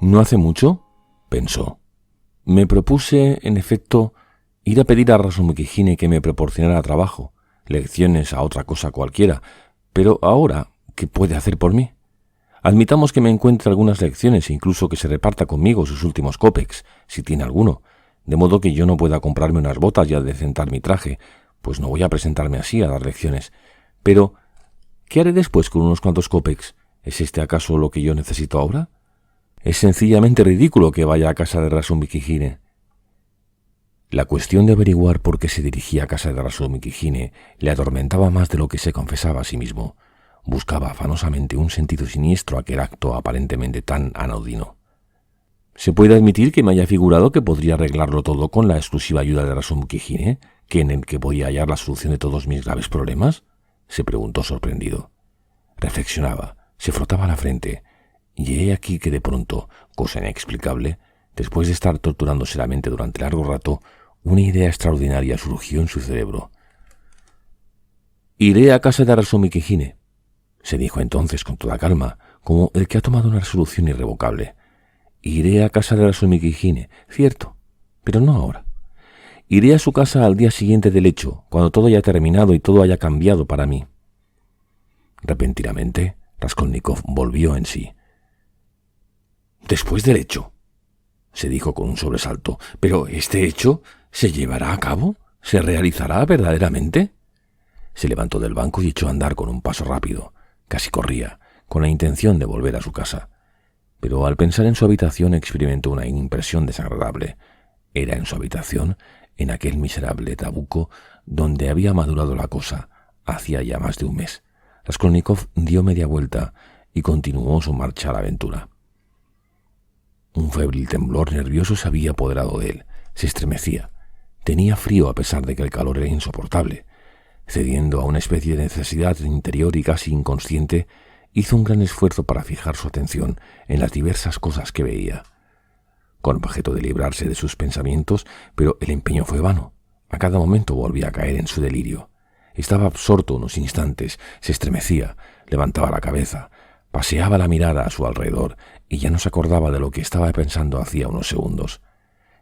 No hace mucho, pensó. Me propuse, en efecto, ir a pedir a Razumikijine que me proporcionara trabajo, lecciones a otra cosa cualquiera, pero ahora, ¿qué puede hacer por mí? Admitamos que me encuentre algunas lecciones e incluso que se reparta conmigo sus últimos kopecks, si tiene alguno, de modo que yo no pueda comprarme unas botas y adecentar mi traje, pues no voy a presentarme así a dar lecciones. Pero, ¿qué haré después con unos cuantos kopecks? ¿Es este acaso lo que yo necesito ahora? Es sencillamente ridículo que vaya a casa de Razumikijine. La cuestión de averiguar por qué se dirigía a casa de Razumikijine le atormentaba más de lo que se confesaba a sí mismo. Buscaba afanosamente un sentido siniestro a aquel acto aparentemente tan anodino. ¿Se puede admitir que me haya figurado que podría arreglarlo todo con la exclusiva ayuda de Razumikijine, que en el que podía hallar la solución de todos mis graves problemas? Se preguntó sorprendido. Reflexionaba, se frotaba la frente, y he aquí que de pronto, cosa inexplicable, después de estar torturándose la mente durante largo rato, una idea extraordinaria surgió en su cerebro. «Iré a casa de Razumikijine», se dijo entonces con toda calma, como el que ha tomado una resolución irrevocable. «Iré a casa de Razumikijine, cierto, pero no ahora. Iré a su casa al día siguiente del hecho, cuando todo haya terminado y todo haya cambiado para mí». Repentinamente, Raskolnikov volvió en sí. «Después del hecho», se dijo con un sobresalto, «¿pero este hecho se llevará a cabo? ¿Se realizará verdaderamente?» Se levantó del banco y echó a andar con un paso rápido. Casi corría, con la intención de volver a su casa. Pero al pensar en su habitación experimentó una impresión desagradable. Era en su habitación, en aquel miserable trabuco, donde había madurado la cosa, hacía ya más de un mes. Raskolnikov dio media vuelta y continuó su marcha a la aventura. Un febril temblor nervioso se había apoderado de él. Se estremecía. Tenía frío a pesar de que el calor era insoportable. Cediendo a una especie de necesidad interior y casi inconsciente, hizo un gran esfuerzo para fijar su atención en las diversas cosas que veía, con objeto de librarse de sus pensamientos, pero el empeño fue vano. A cada momento volvía a caer en su delirio. Estaba absorto unos instantes, se estremecía, levantaba la cabeza, paseaba la mirada a su alrededor y ya no se acordaba de lo que estaba pensando hacía unos segundos.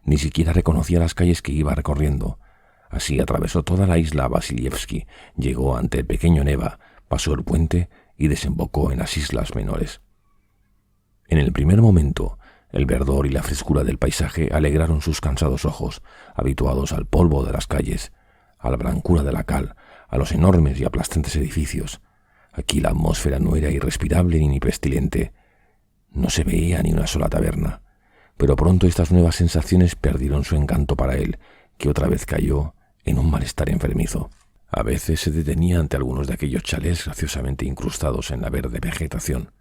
Ni siquiera reconocía las calles que iba recorriendo. Así atravesó toda la isla Vasilievsky, llegó ante el pequeño Neva, pasó el puente y desembocó en las islas menores. En el primer momento, el verdor y la frescura del paisaje alegraron sus cansados ojos, habituados al polvo de las calles, a la blancura de la cal, a los enormes y aplastantes edificios. Aquí la atmósfera no era irrespirable ni pestilente. No se veía ni una sola taberna. Pero pronto estas nuevas sensaciones perdieron su encanto para él, que otra vez cayó en un malestar enfermizo. A veces se detenía ante algunos de aquellos chalés graciosamente incrustados en la verde vegetación.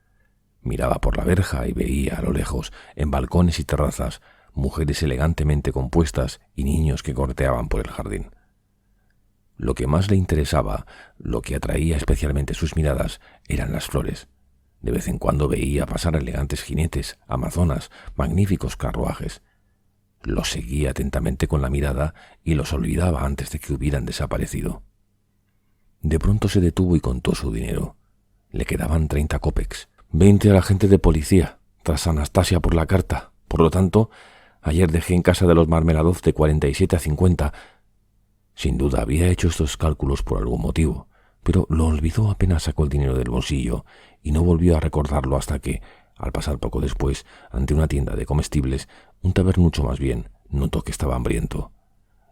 Miraba por la verja y veía a lo lejos, en balcones y terrazas, mujeres elegantemente compuestas y niños que corteaban por el jardín. Lo que más le interesaba, lo que atraía especialmente sus miradas, eran las flores. De vez en cuando veía pasar elegantes jinetes, amazonas, magníficos carruajes. Los seguía atentamente con la mirada y los olvidaba antes de que hubieran desaparecido. De pronto se detuvo y contó su dinero. Le quedaban 30 kopecks. 20 al agente de policía, tras Anastasia por la carta. Por lo tanto, ayer dejé en casa de los Marmeladov de 47 a 50. Sin duda había hecho estos cálculos por algún motivo, pero lo olvidó apenas sacó el dinero del bolsillo y no volvió a recordarlo hasta que, al pasar poco después, ante una tienda de comestibles, un tabernucho más bien, notó que estaba hambriento.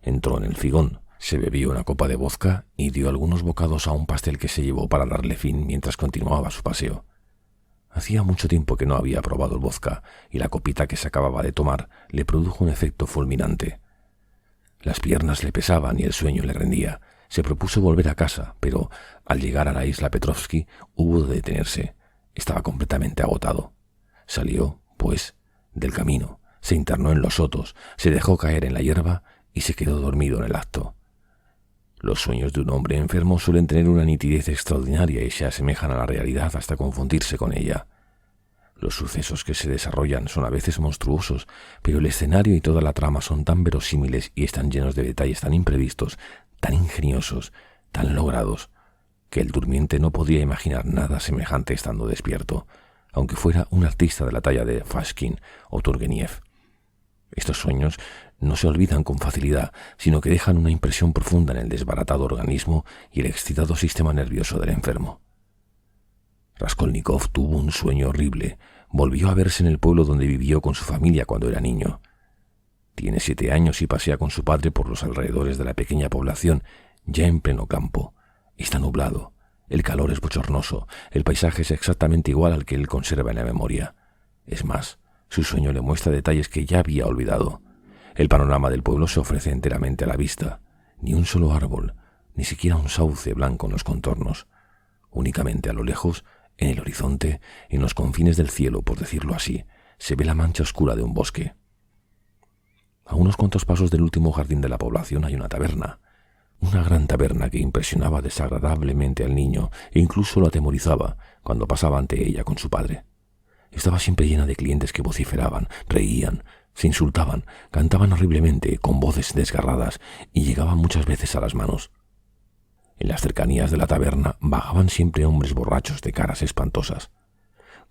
Entró en el figón, se bebió una copa de vodka y dio algunos bocados a un pastel que se llevó para darle fin mientras continuaba su paseo. Hacía mucho tiempo que no había probado el vodka y la copita que se acababa de tomar le produjo un efecto fulminante. Las piernas le pesaban y el sueño le rendía. Se propuso volver a casa, pero al llegar a la isla Petrovsky hubo de detenerse. Estaba completamente agotado. Salió, pues, del camino, se internó en los sotos, se dejó caer en la hierba y se quedó dormido en el acto. Los sueños de un hombre enfermo suelen tener una nitidez extraordinaria y se asemejan a la realidad hasta confundirse con ella. Los sucesos que se desarrollan son a veces monstruosos, pero el escenario y toda la trama son tan verosímiles y están llenos de detalles tan imprevistos, tan ingeniosos, tan logrados, que el durmiente no podría imaginar nada semejante estando despierto, aunque fuera un artista de la talla de Pushkin o Turgeniev. Estos sueños no se olvidan con facilidad, sino que dejan una impresión profunda en el desbaratado organismo y el excitado sistema nervioso del enfermo. Raskolnikov tuvo un sueño horrible. Volvió a verse en el pueblo donde vivió con su familia cuando era niño. Tiene 7 años y pasea con su padre por los alrededores de la pequeña población, ya en pleno campo. Está nublado, el calor es bochornoso, el paisaje es exactamente igual al que él conserva en la memoria. Es más, su sueño le muestra detalles que ya había olvidado. El panorama del pueblo se ofrece enteramente a la vista. Ni un solo árbol, ni siquiera un sauce blanco en los contornos. Únicamente a lo lejos, en el horizonte, en los confines del cielo, por decirlo así, se ve la mancha oscura de un bosque. A unos cuantos pasos del último jardín de la población hay una taberna. Una gran taberna que impresionaba desagradablemente al niño e incluso lo atemorizaba cuando pasaba ante ella con su padre. Estaba siempre llena de clientes que vociferaban, reían, se insultaban, cantaban horriblemente, con voces desgarradas, y llegaban muchas veces a las manos. En las cercanías de la taberna vagaban siempre hombres borrachos de caras espantosas.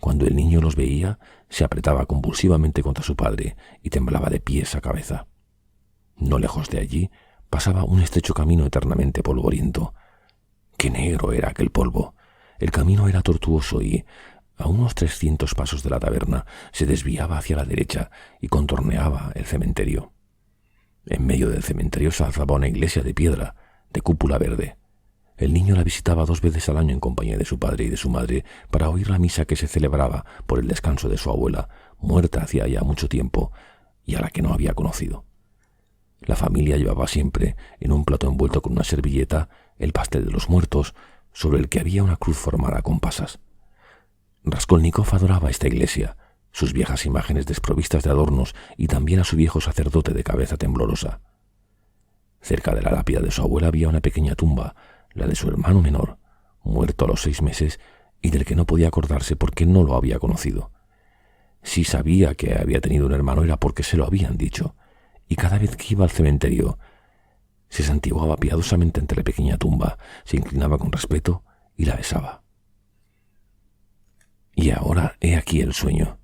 Cuando el niño los veía, se apretaba convulsivamente contra su padre y temblaba de pies a cabeza. No lejos de allí pasaba un estrecho camino eternamente polvoriento. ¡Qué negro era aquel polvo! El camino era tortuoso y, a unos 300 pasos de la taberna, se desviaba hacia la derecha y contorneaba el cementerio. En medio del cementerio se alzaba una iglesia de piedra, de cúpula verde. El niño la visitaba 2 veces al año en compañía de su padre y de su madre para oír la misa que se celebraba por el descanso de su abuela, muerta hacía ya mucho tiempo y a la que no había conocido. La familia llevaba siempre, en un plato envuelto con una servilleta, el pastel de los muertos, sobre el que había una cruz formada con pasas. Raskolnikov adoraba esta iglesia, sus viejas imágenes desprovistas de adornos y también a su viejo sacerdote de cabeza temblorosa. Cerca de la lápida de su abuela había una pequeña tumba, la de su hermano menor, muerto a los 6 meses y del que no podía acordarse porque no lo había conocido. Si sabía que había tenido un hermano era porque se lo habían dicho, y cada vez que iba al cementerio se santiguaba piadosamente ante la pequeña tumba, se inclinaba con respeto y la besaba. Y ahora he aquí el sueño.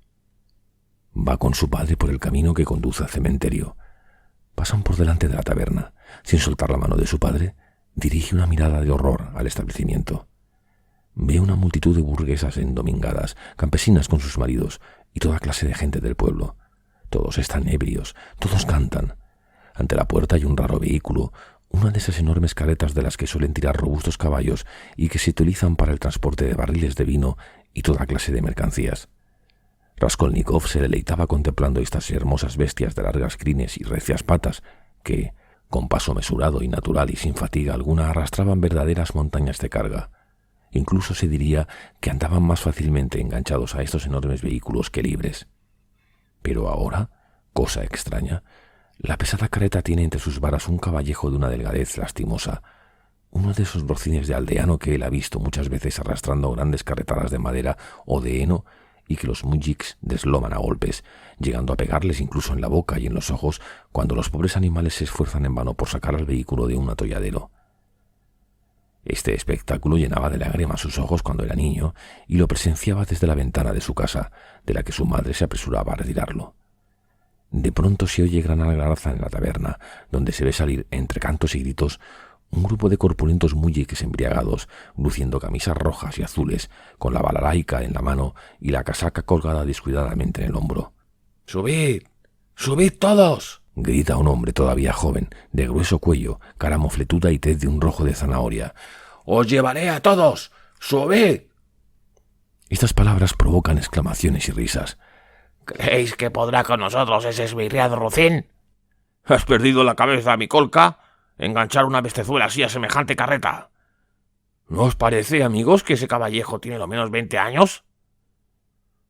Va con su padre por el camino que conduce al cementerio. Pasan por delante de la taberna. Sin soltar la mano de su padre, dirige una mirada de horror al establecimiento. Ve una multitud de burguesas endomingadas, campesinas con sus maridos y toda clase de gente del pueblo. Todos están ebrios, todos cantan. Ante la puerta hay un raro vehículo, una de esas enormes carretas de las que suelen tirar robustos caballos y que se utilizan para el transporte de barriles de vino y toda clase de mercancías. Raskolnikov se deleitaba contemplando estas hermosas bestias de largas crines y recias patas que, con paso mesurado y natural y sin fatiga alguna, arrastraban verdaderas montañas de carga. Incluso se diría que andaban más fácilmente enganchados a estos enormes vehículos que libres. Pero ahora, cosa extraña, la pesada carreta tiene entre sus varas un caballejo de una delgadez lastimosa, uno de esos brocines de aldeano que él ha visto muchas veces arrastrando grandes carretadas de madera o de heno y que los mujiks desloman a golpes, llegando a pegarles incluso en la boca y en los ojos cuando los pobres animales se esfuerzan en vano por sacar al vehículo de un atolladero. Este espectáculo llenaba de lágrimas sus ojos cuando era niño y lo presenciaba desde la ventana de su casa, de la que su madre se apresuraba a retirarlo. De pronto se oye gran algazara en la taberna, donde se ve salir, entre cantos y gritos, un grupo de corpulentos mujiques embriagados, luciendo camisas rojas y azules, con la balalaica en la mano y la casaca colgada descuidadamente en el hombro. ¡Subid! ¡Subid todos!, grita un hombre todavía joven, de grueso cuello, cara mofletuda y tez de un rojo de zanahoria. ¡Os llevaré a todos! ¡Subid! Estas palabras provocan exclamaciones y risas. ¿Creéis que podrá con nosotros ese esbirriado Rucín? ¿Has perdido la cabeza, Mikolka? Enganchar una bestezuela así a semejante carreta. ¿No os parece, amigos, que ese caballejo tiene lo menos 20 años?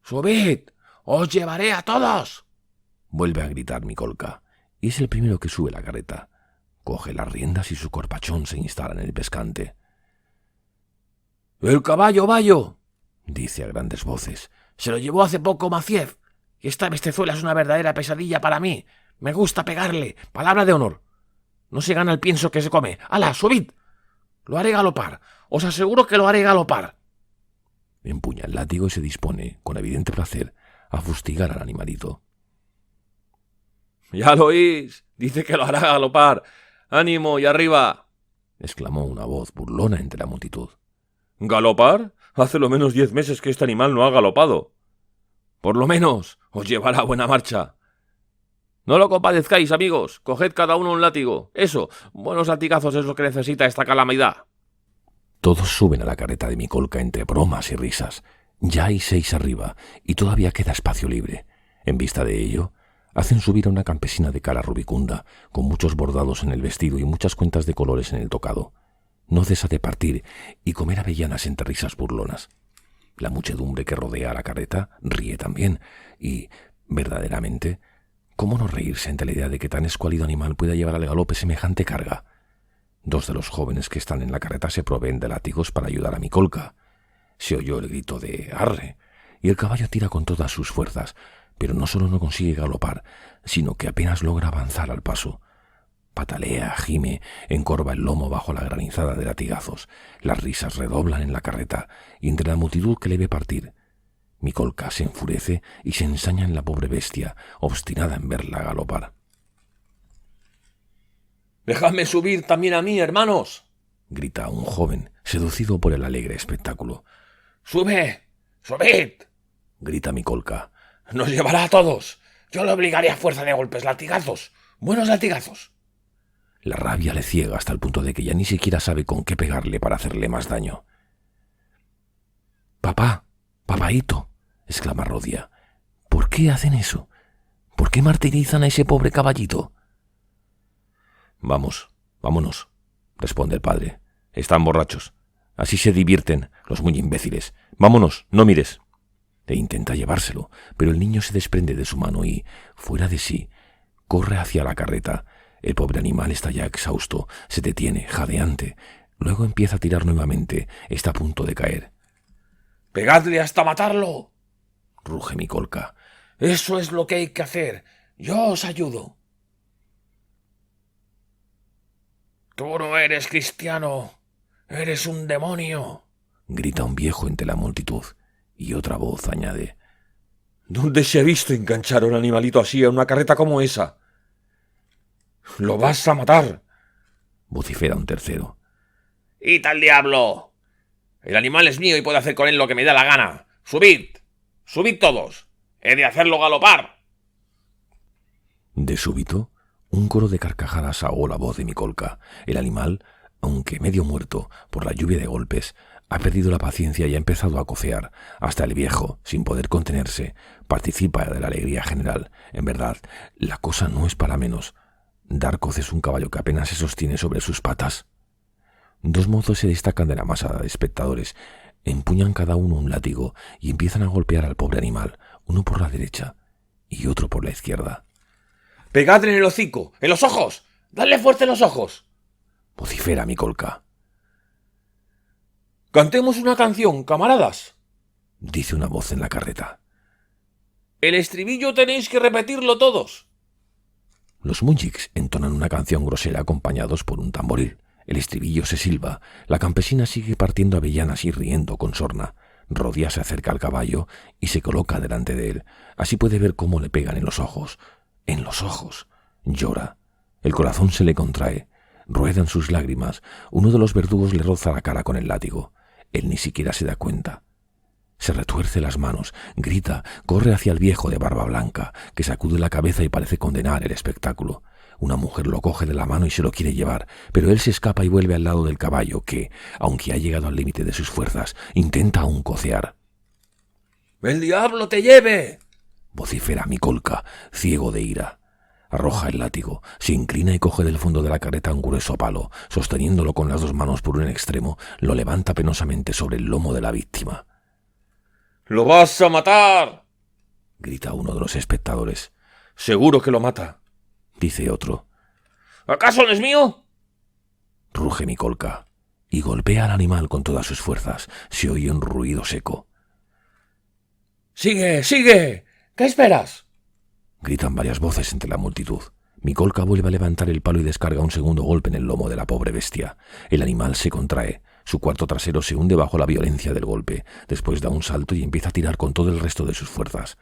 ¡Subid! ¡Os llevaré a todos! Vuelve a gritar Mikolka, y es el primero que sube la carreta. Coge las riendas y su corpachón se instala en el pescante. ¡El caballo Bayo!, dice a grandes voces. Se lo llevó hace poco Maciev, y esta bestezuela es una verdadera pesadilla para mí. Me gusta pegarle, palabra de honor. No se gana el pienso que se come. ¡Hala, subid! Lo haré galopar. Os aseguro que lo haré galopar. Empuña el látigo y se dispone, con evidente placer, a fustigar al animalito. ¡Ya lo oís! Dice que lo hará galopar. ¡Ánimo y arriba!, exclamó una voz burlona entre la multitud. ¿Galopar? Hace lo menos 10 meses que este animal no ha galopado. Por lo menos os llevará a buena marcha. No lo compadezcáis, amigos. Coged cada uno un látigo. Eso, buenos latigazos es lo que necesita esta calamidad. Todos suben a la carreta de Mikolka entre bromas y risas. Ya hay 6 arriba y todavía queda espacio libre. En vista de ello, hacen subir a una campesina de cara rubicunda, con muchos bordados en el vestido y muchas cuentas de colores en el tocado. No cesa de partir y comer avellanas entre risas burlonas. La muchedumbre que rodea a la carreta ríe también y, verdaderamente, ¿cómo no reírse ante la idea de que tan escuálido animal pueda llevar al galope semejante carga? 2 de los jóvenes que están en la carreta se proveen de látigos para ayudar a Mikolka. Se oyó el grito de «arre», y el caballo tira con todas sus fuerzas, pero no solo no consigue galopar, sino que apenas logra avanzar al paso. Patalea, gime, encorva el lomo bajo la granizada de latigazos. Las risas redoblan en la carreta, y entre la multitud que le ve partir, Mikolka se enfurece y se ensaña en la pobre bestia, obstinada en verla galopar. «¡Dejadme subir también a mí, hermanos!», grita un joven, seducido por el alegre espectáculo. «¡Sube! ¡Subid!», grita Mikolka. «Nos llevará a todos. Yo le obligaré a fuerza de golpes, latigazos. Buenos latigazos». La rabia le ciega hasta el punto de que ya ni siquiera sabe con qué pegarle para hacerle más daño. «Papá, papaíto», exclama Rodia, «¿por qué hacen eso? ¿Por qué martirizan a ese pobre caballito?» «Vamos, vámonos», responde el padre. «Están borrachos. Así se divierten los muy imbéciles. Vámonos, no mires». E intenta llevárselo, pero el niño se desprende de su mano y, fuera de sí, corre hacia la carreta. El pobre animal está ya exhausto, se detiene, jadeante. Luego empieza a tirar nuevamente. Está a punto de caer. «¡Pegadle hasta matarlo!», ruge Mikolka. «Eso es lo que hay que hacer. Yo os ayudo». «Tú no eres cristiano. Eres un demonio», grita un viejo entre la multitud. Y otra voz añade. «¿Dónde se ha visto enganchar a un animalito así a una carreta como esa?» «¡Lo vas a matar!», vocifera un tercero. «¡Id al diablo! El animal es mío y puedo hacer con él lo que me dé la gana. ¡Subid! ¡Subid todos! ¡He de hacerlo galopar!». De súbito, un coro de carcajadas ahogó la voz de Mikolka. El animal, aunque medio muerto por la lluvia de golpes, ha perdido la paciencia y ha empezado a cocear. Hasta el viejo, sin poder contenerse, participa de la alegría general. En verdad, la cosa no es para menos. Darkoz es un caballo que apenas se sostiene sobre sus patas. 2 mozos se destacan de la masa de espectadores, empuñan cada uno un látigo y empiezan a golpear al pobre animal, uno por la derecha y otro por la izquierda. «¡Pegadle en el hocico! ¡En los ojos! ¡Dadle fuerte en los ojos!», vocifera Mikolka. «Cantemos una canción, camaradas», dice una voz en la carreta. «El estribillo tenéis que repetirlo todos». Los mujiks entonan una canción grosera acompañados por un tamboril. El estribillo se silba, la campesina sigue partiendo avellanas y riendo con sorna. Rodia se acerca al caballo y se coloca delante de él. Así puede ver cómo le pegan en los ojos. En los ojos. Llora. El corazón se le contrae. Ruedan sus lágrimas. Uno de los verdugos le roza la cara con el látigo. Él ni siquiera se da cuenta. Se retuerce las manos, grita, corre hacia el viejo de barba blanca, que sacude la cabeza y parece condenar el espectáculo. Una mujer lo coge de la mano y se lo quiere llevar, pero él se escapa y vuelve al lado del caballo que, aunque ha llegado al límite de sus fuerzas, intenta aún cocear. ¡El diablo te lleve!, vocifera Mikolka, ciego de ira. Arroja el látigo, se inclina y coge del fondo de la carreta un grueso palo. Sosteniéndolo con las dos manos por un extremo, lo levanta penosamente sobre el lomo de la víctima. ¡Lo vas a matar!, grita uno de los espectadores. «Seguro que lo mata», dice otro. «¿Acaso no es mío?», ruge Mikolka, y golpea al animal con todas sus fuerzas. Se oye un ruido seco. «¡Sigue, sigue! ¿Qué esperas?», gritan varias voces entre la multitud. Mikolka vuelve a levantar el palo y descarga un segundo golpe en el lomo de la pobre bestia. El animal se contrae. Su cuarto trasero se hunde bajo la violencia del golpe. Después da un salto y empieza a tirar con todo el resto de sus fuerzas.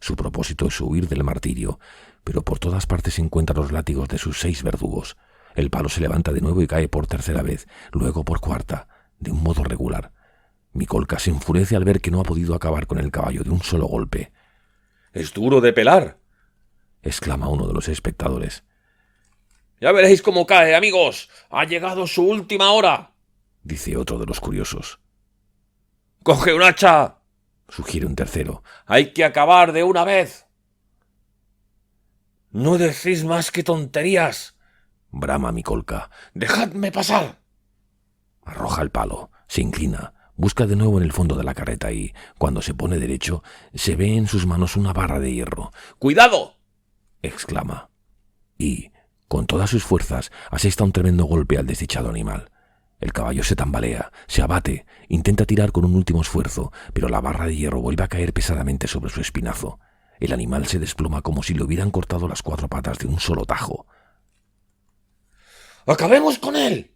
Su propósito es huir del martirio, pero por todas partes encuentra los látigos de sus 6 verdugos. El palo se levanta de nuevo y cae por tercera vez, luego por cuarta, de un modo regular. Mikolka se enfurece al ver que no ha podido acabar con el caballo de un solo golpe. «Es duro de pelar», exclama uno de los espectadores. «Ya veréis cómo cae, amigos. Ha llegado su última hora», dice otro de los curiosos. «Coge un hacha», sugiere un tercero. «Hay que acabar de una vez». «No decís más que tonterías», brama Mikolka. «Dejadme pasar». Arroja el palo, se inclina, busca de nuevo en el fondo de la carreta y, cuando se pone derecho, se ve en sus manos una barra de hierro. «¡Cuidado!», exclama. Y, con todas sus fuerzas, asesta un tremendo golpe al desdichado animal. El caballo se tambalea, se abate, intenta tirar con un último esfuerzo, pero la barra de hierro vuelve a caer pesadamente sobre su espinazo. El animal se desploma como si le hubieran cortado las 4 patas de un solo tajo. «¡Acabemos con él!»,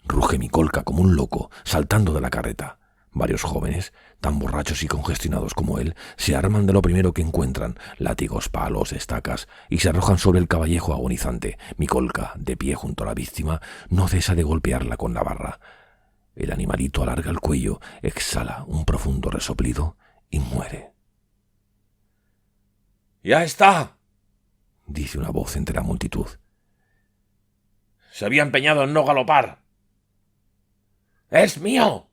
ruge Mikolka como un loco, saltando de la carreta. Varios jóvenes, tan borrachos y congestionados como él, se arman de lo primero que encuentran, látigos, palos, estacas, y se arrojan sobre el caballejo agonizante. Mikolka, de pie junto a la víctima, no cesa de golpearla con la barra. El animalito alarga el cuello, exhala un profundo resoplido y muere. «¡Ya está!», dice una voz entre la multitud. «Se había empeñado en no galopar». «¡Es mío!»,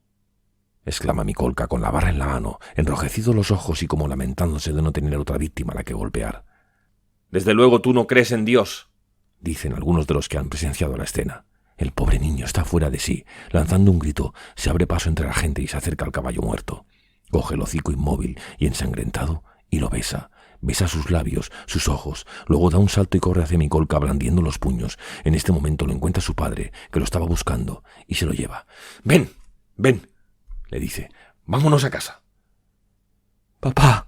exclama Mikolka con la barra en la mano, enrojecidos los ojos y como lamentándose de no tener otra víctima a la que golpear. «Desde luego tú no crees en Dios», dicen algunos de los que han presenciado la escena. El pobre niño está fuera de sí. Lanzando un grito, se abre paso entre la gente y se acerca al caballo muerto. Coge el hocico inmóvil y ensangrentado y lo besa. Besa sus labios, sus ojos, luego da un salto y corre hacia Mikolka blandiendo los puños. En este momento lo encuentra su padre, que lo estaba buscando, y se lo lleva. «Ven, ven», le dice, «vámonos a casa». «Papá,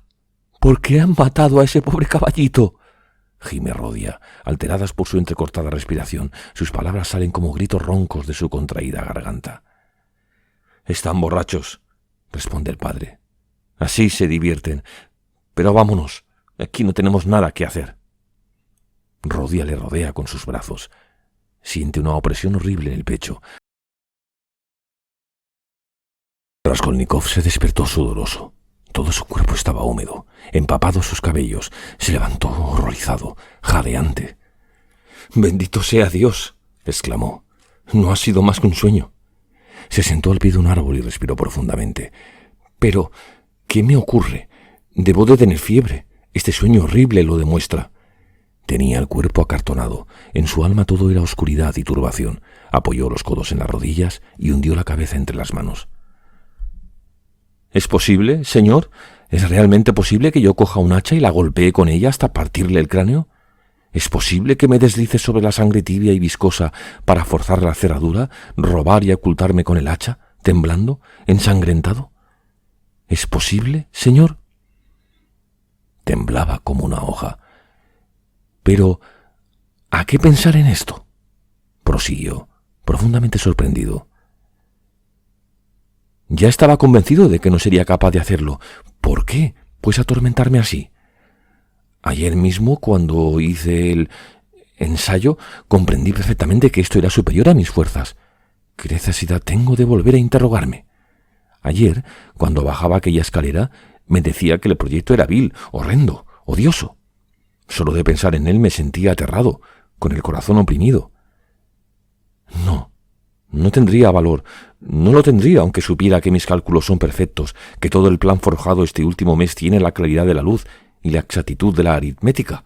¿por qué han matado a ese pobre caballito?», gime Rodia, alteradas por su entrecortada respiración. Sus palabras salen como gritos roncos de su contraída garganta. «Están borrachos», responde el padre. «Así se divierten. Pero vámonos. Aquí no tenemos nada que hacer». Rodia le rodea con sus brazos. Siente una opresión horrible en el pecho. Raskolnikov se despertó sudoroso. Todo su cuerpo estaba húmedo, empapados sus cabellos. Se levantó horrorizado, jadeante. «Bendito sea Dios», exclamó. «No ha sido más que un sueño». Se sentó al pie de un árbol y respiró profundamente. «Pero, ¿qué me ocurre? Debo de tener fiebre. Este sueño horrible lo demuestra». Tenía el cuerpo acartonado. En su alma todo era oscuridad y turbación. Apoyó los codos en las rodillas y hundió la cabeza entre las manos. «¿Es posible, señor? ¿Es realmente posible que yo coja un hacha y la golpee con ella hasta partirle el cráneo? ¿Es posible que me deslice sobre la sangre tibia y viscosa para forzar la cerradura, robar y ocultarme con el hacha, temblando, ensangrentado? ¿Es posible, señor?» Temblaba como una hoja. «Pero, ¿a qué pensar en esto?», prosiguió. profundamente sorprendido. Ya estaba convencido de que no sería capaz de hacerlo. ¿Por qué, pues, atormentarme así? Ayer mismo, cuando hice el ensayo, comprendí perfectamente que esto era superior a mis fuerzas. ¿Qué necesidad tengo de volver a interrogarme? Ayer, cuando bajaba aquella escalera, me decía que el proyecto era vil, horrendo, odioso. Solo de pensar en él me sentía aterrado, con el corazón oprimido. No tendría valor, no lo tendría aunque supiera que mis cálculos son perfectos, que todo el plan forjado este último mes tiene la claridad de la luz y la exactitud de la aritmética.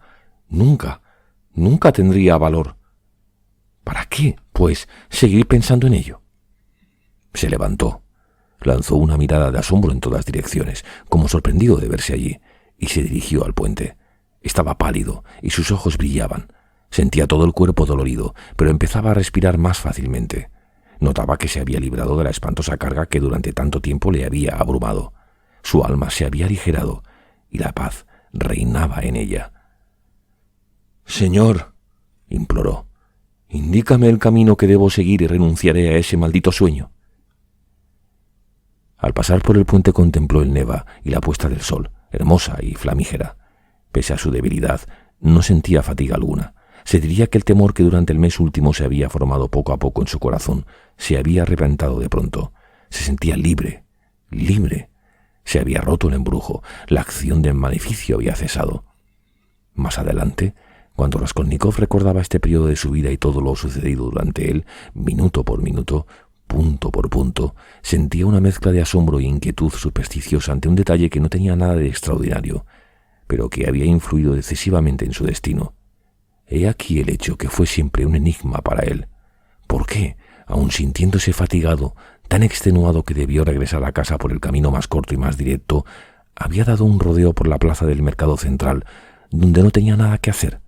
Nunca tendría valor. ¿Para qué, pues, seguir pensando en ello? Se levantó, lanzó una mirada de asombro en todas direcciones, como sorprendido de verse allí, y se dirigió al puente. Estaba pálido y sus ojos brillaban. Sentía todo el cuerpo dolorido, pero empezaba a respirar más fácilmente. Notaba que se había librado de la espantosa carga que durante tanto tiempo le había abrumado. Su alma se había aligerado y la paz reinaba en ella. «Señor», imploró, «indícame el camino que debo seguir y renunciaré a ese maldito sueño». Al pasar por el puente contempló el Neva y la puesta del sol, hermosa y flamígera. Pese a su debilidad, no sentía fatiga alguna. Se diría que el temor que durante el mes último se había formado poco a poco en su corazón se había reventado de pronto. Se sentía libre. Se había roto el embrujo, la acción del maleficio había cesado. Más adelante, cuando Raskolnikov recordaba este periodo de su vida y todo lo sucedido durante él, minuto por minuto, punto por punto, sentía una mezcla de asombro y inquietud supersticiosa ante un detalle que no tenía nada de extraordinario, pero que había influido decisivamente en su destino. He aquí el hecho que fue siempre un enigma para él. ¿Por qué, aun sintiéndose fatigado, tan extenuado que debió regresar a casa por el camino más corto y más directo, había dado un rodeo por la plaza del mercado central, donde no tenía nada que hacer?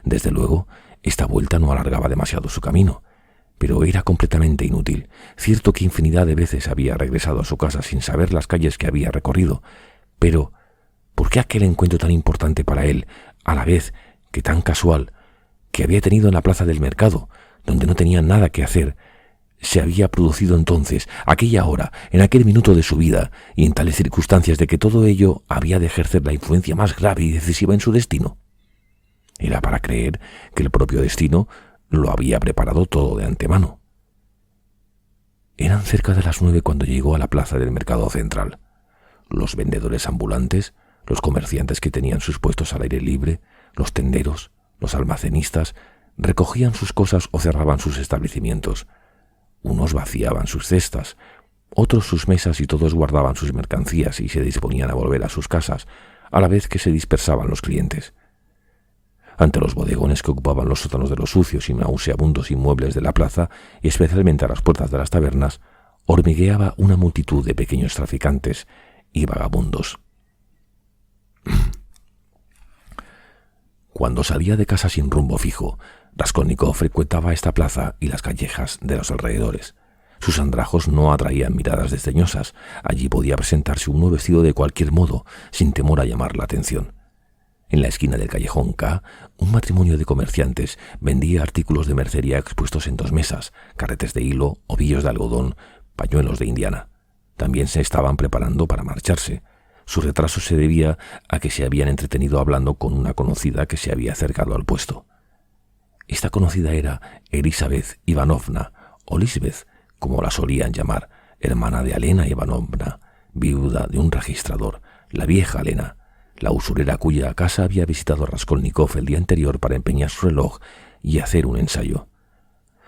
Desde luego, esta vuelta no alargaba demasiado su camino, pero era completamente inútil. Cierto que infinidad de veces había regresado a su casa sin saber las calles que había recorrido, pero ¿por qué aquel encuentro tan importante para él, a la vez que tan casual, que había tenido en la plaza del mercado, donde no tenía nada que hacer, se había producido entonces, aquella hora, en aquel minuto de su vida, y en tales circunstancias de que todo ello había de ejercer la influencia más grave y decisiva en su destino? Era para creer que el propio destino lo había preparado todo de antemano. Eran cerca de las 9 cuando llegó a la plaza del mercado central. Los vendedores ambulantes, los comerciantes que tenían sus puestos al aire libre, los tenderos, los almacenistas, recogían sus cosas o cerraban sus establecimientos. Unos vaciaban sus cestas, otros sus mesas y todos guardaban sus mercancías y se disponían a volver a sus casas, a la vez que se dispersaban los clientes. Ante los bodegones que ocupaban los sótanos de los sucios y nauseabundos inmuebles de la plaza, y especialmente a las puertas de las tabernas, hormigueaba una multitud de pequeños traficantes y vagabundos. Cuando salía de casa sin rumbo fijo, Raskolnikov frecuentaba esta plaza y las callejas de los alrededores. Sus andrajos no atraían miradas desdeñosas. Allí podía presentarse uno vestido de cualquier modo, sin temor a llamar la atención. En la esquina del callejón K, un matrimonio de comerciantes vendía artículos de mercería expuestos en 2 mesas, carretes de hilo, ovillos de algodón, pañuelos de indiana. También se estaban preparando para marcharse. Su retraso se debía a que se habían entretenido hablando con una conocida que se había acercado al puesto. Esta conocida era Elisabeth Ivanovna, o Lisbeth, como la solían llamar, hermana de Alena Ivanovna, viuda de un registrador, la vieja Alena, la usurera cuya casa había visitado Raskolnikov el día anterior para empeñar su reloj y hacer un ensayo.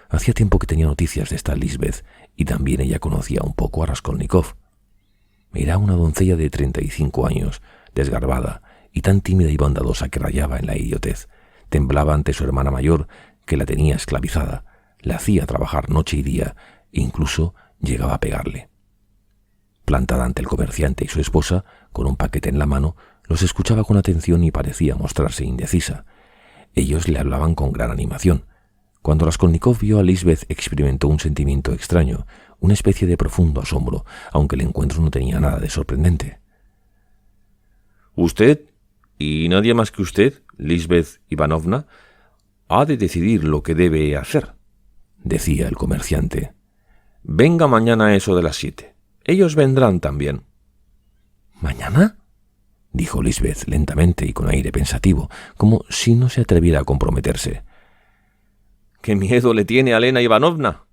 Hacía tiempo que tenía noticias de esta Lisbeth, y también ella conocía un poco a Raskolnikov. Era una doncella de 35 años, desgarbada y tan tímida y bondadosa que rayaba en la idiotez. Temblaba ante su hermana mayor, que la tenía esclavizada, la hacía trabajar noche y día, e incluso llegaba a pegarle. Plantada ante el comerciante y su esposa, con un paquete en la mano, los escuchaba con atención y parecía mostrarse indecisa. Ellos le hablaban con gran animación. Cuando Raskolnikov vio a Lisbeth, experimentó un sentimiento extraño, una especie de profundo asombro, aunque el encuentro no tenía nada de sorprendente. «Usted, y nadie más que usted, Lisbeth Ivanovna, ha de decidir lo que debe hacer», decía el comerciante. Venga mañana a eso de las 7. Ellos vendrán también. ¿Mañana?, dijo Lisbeth lentamente y con aire pensativo, como si no se atreviera a comprometerse. —¿Qué miedo le tiene a Lena Ivanovna?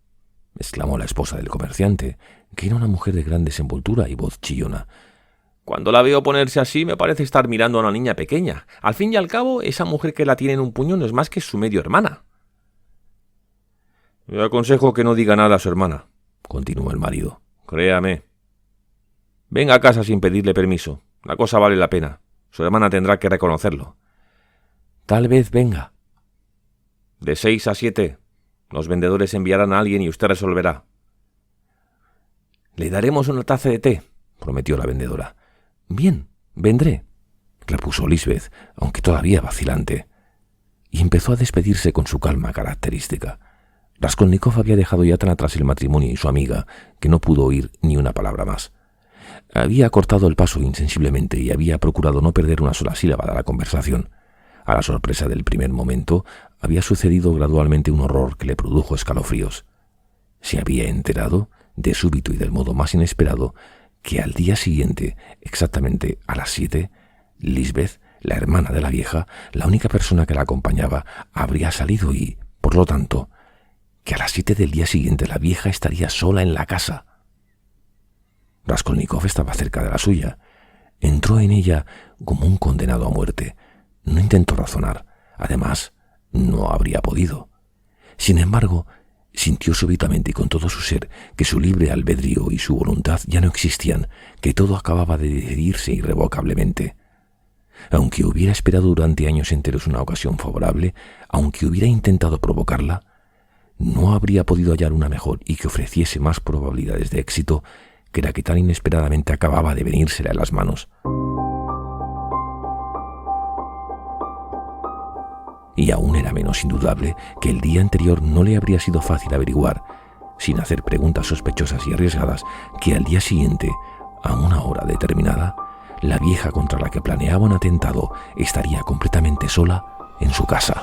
—exclamó la esposa del comerciante, que era una mujer de gran desenvoltura y voz chillona. Cuando la veo ponerse así me parece estar mirando a una niña pequeña. Al fin y al cabo, esa mujer que la tiene en un puño no es más que su medio hermana. —Le aconsejo que no diga nada a su hermana —continuó el marido—. Créame. Venga a casa sin pedirle permiso. La cosa vale la pena. Su hermana tendrá que reconocerlo. —Tal vez venga. De 6 a 7. Los vendedores enviarán a alguien y usted resolverá. —Le daremos una taza de té —prometió la vendedora. —Bien, vendré —repuso Lisbeth, aunque todavía vacilante. Y empezó a despedirse con su calma característica. Raskolnikov había dejado ya tan atrás el matrimonio y su amiga que no pudo oír ni una palabra más. Había cortado el paso insensiblemente y había procurado no perder una sola sílaba de la conversación. A la sorpresa del primer momento había sucedido gradualmente un horror que le produjo escalofríos. Se había enterado, de súbito y del modo más inesperado, que al día siguiente, exactamente a las 7, Lisbeth, la hermana de la vieja, la única persona que la acompañaba, habría salido y, por lo tanto, que a las 7 del día siguiente la vieja estaría sola en la casa. Raskolnikov estaba cerca de la suya. Entró en ella como un condenado a muerte. No intentó razonar. Además, no habría podido. Sin embargo, sintió súbitamente y con todo su ser que su libre albedrío y su voluntad ya no existían, que todo acababa de decidirse irrevocablemente. Aunque hubiera esperado durante años enteros una ocasión favorable, aunque hubiera intentado provocarla, no habría podido hallar una mejor y que ofreciese más probabilidades de éxito que la que tan inesperadamente acababa de venírsele a las manos. Y aún era menos indudable que el día anterior no le habría sido fácil averiguar, sin hacer preguntas sospechosas y arriesgadas, que al día siguiente, a una hora determinada, la vieja contra la que planeaba un atentado estaría completamente sola en su casa.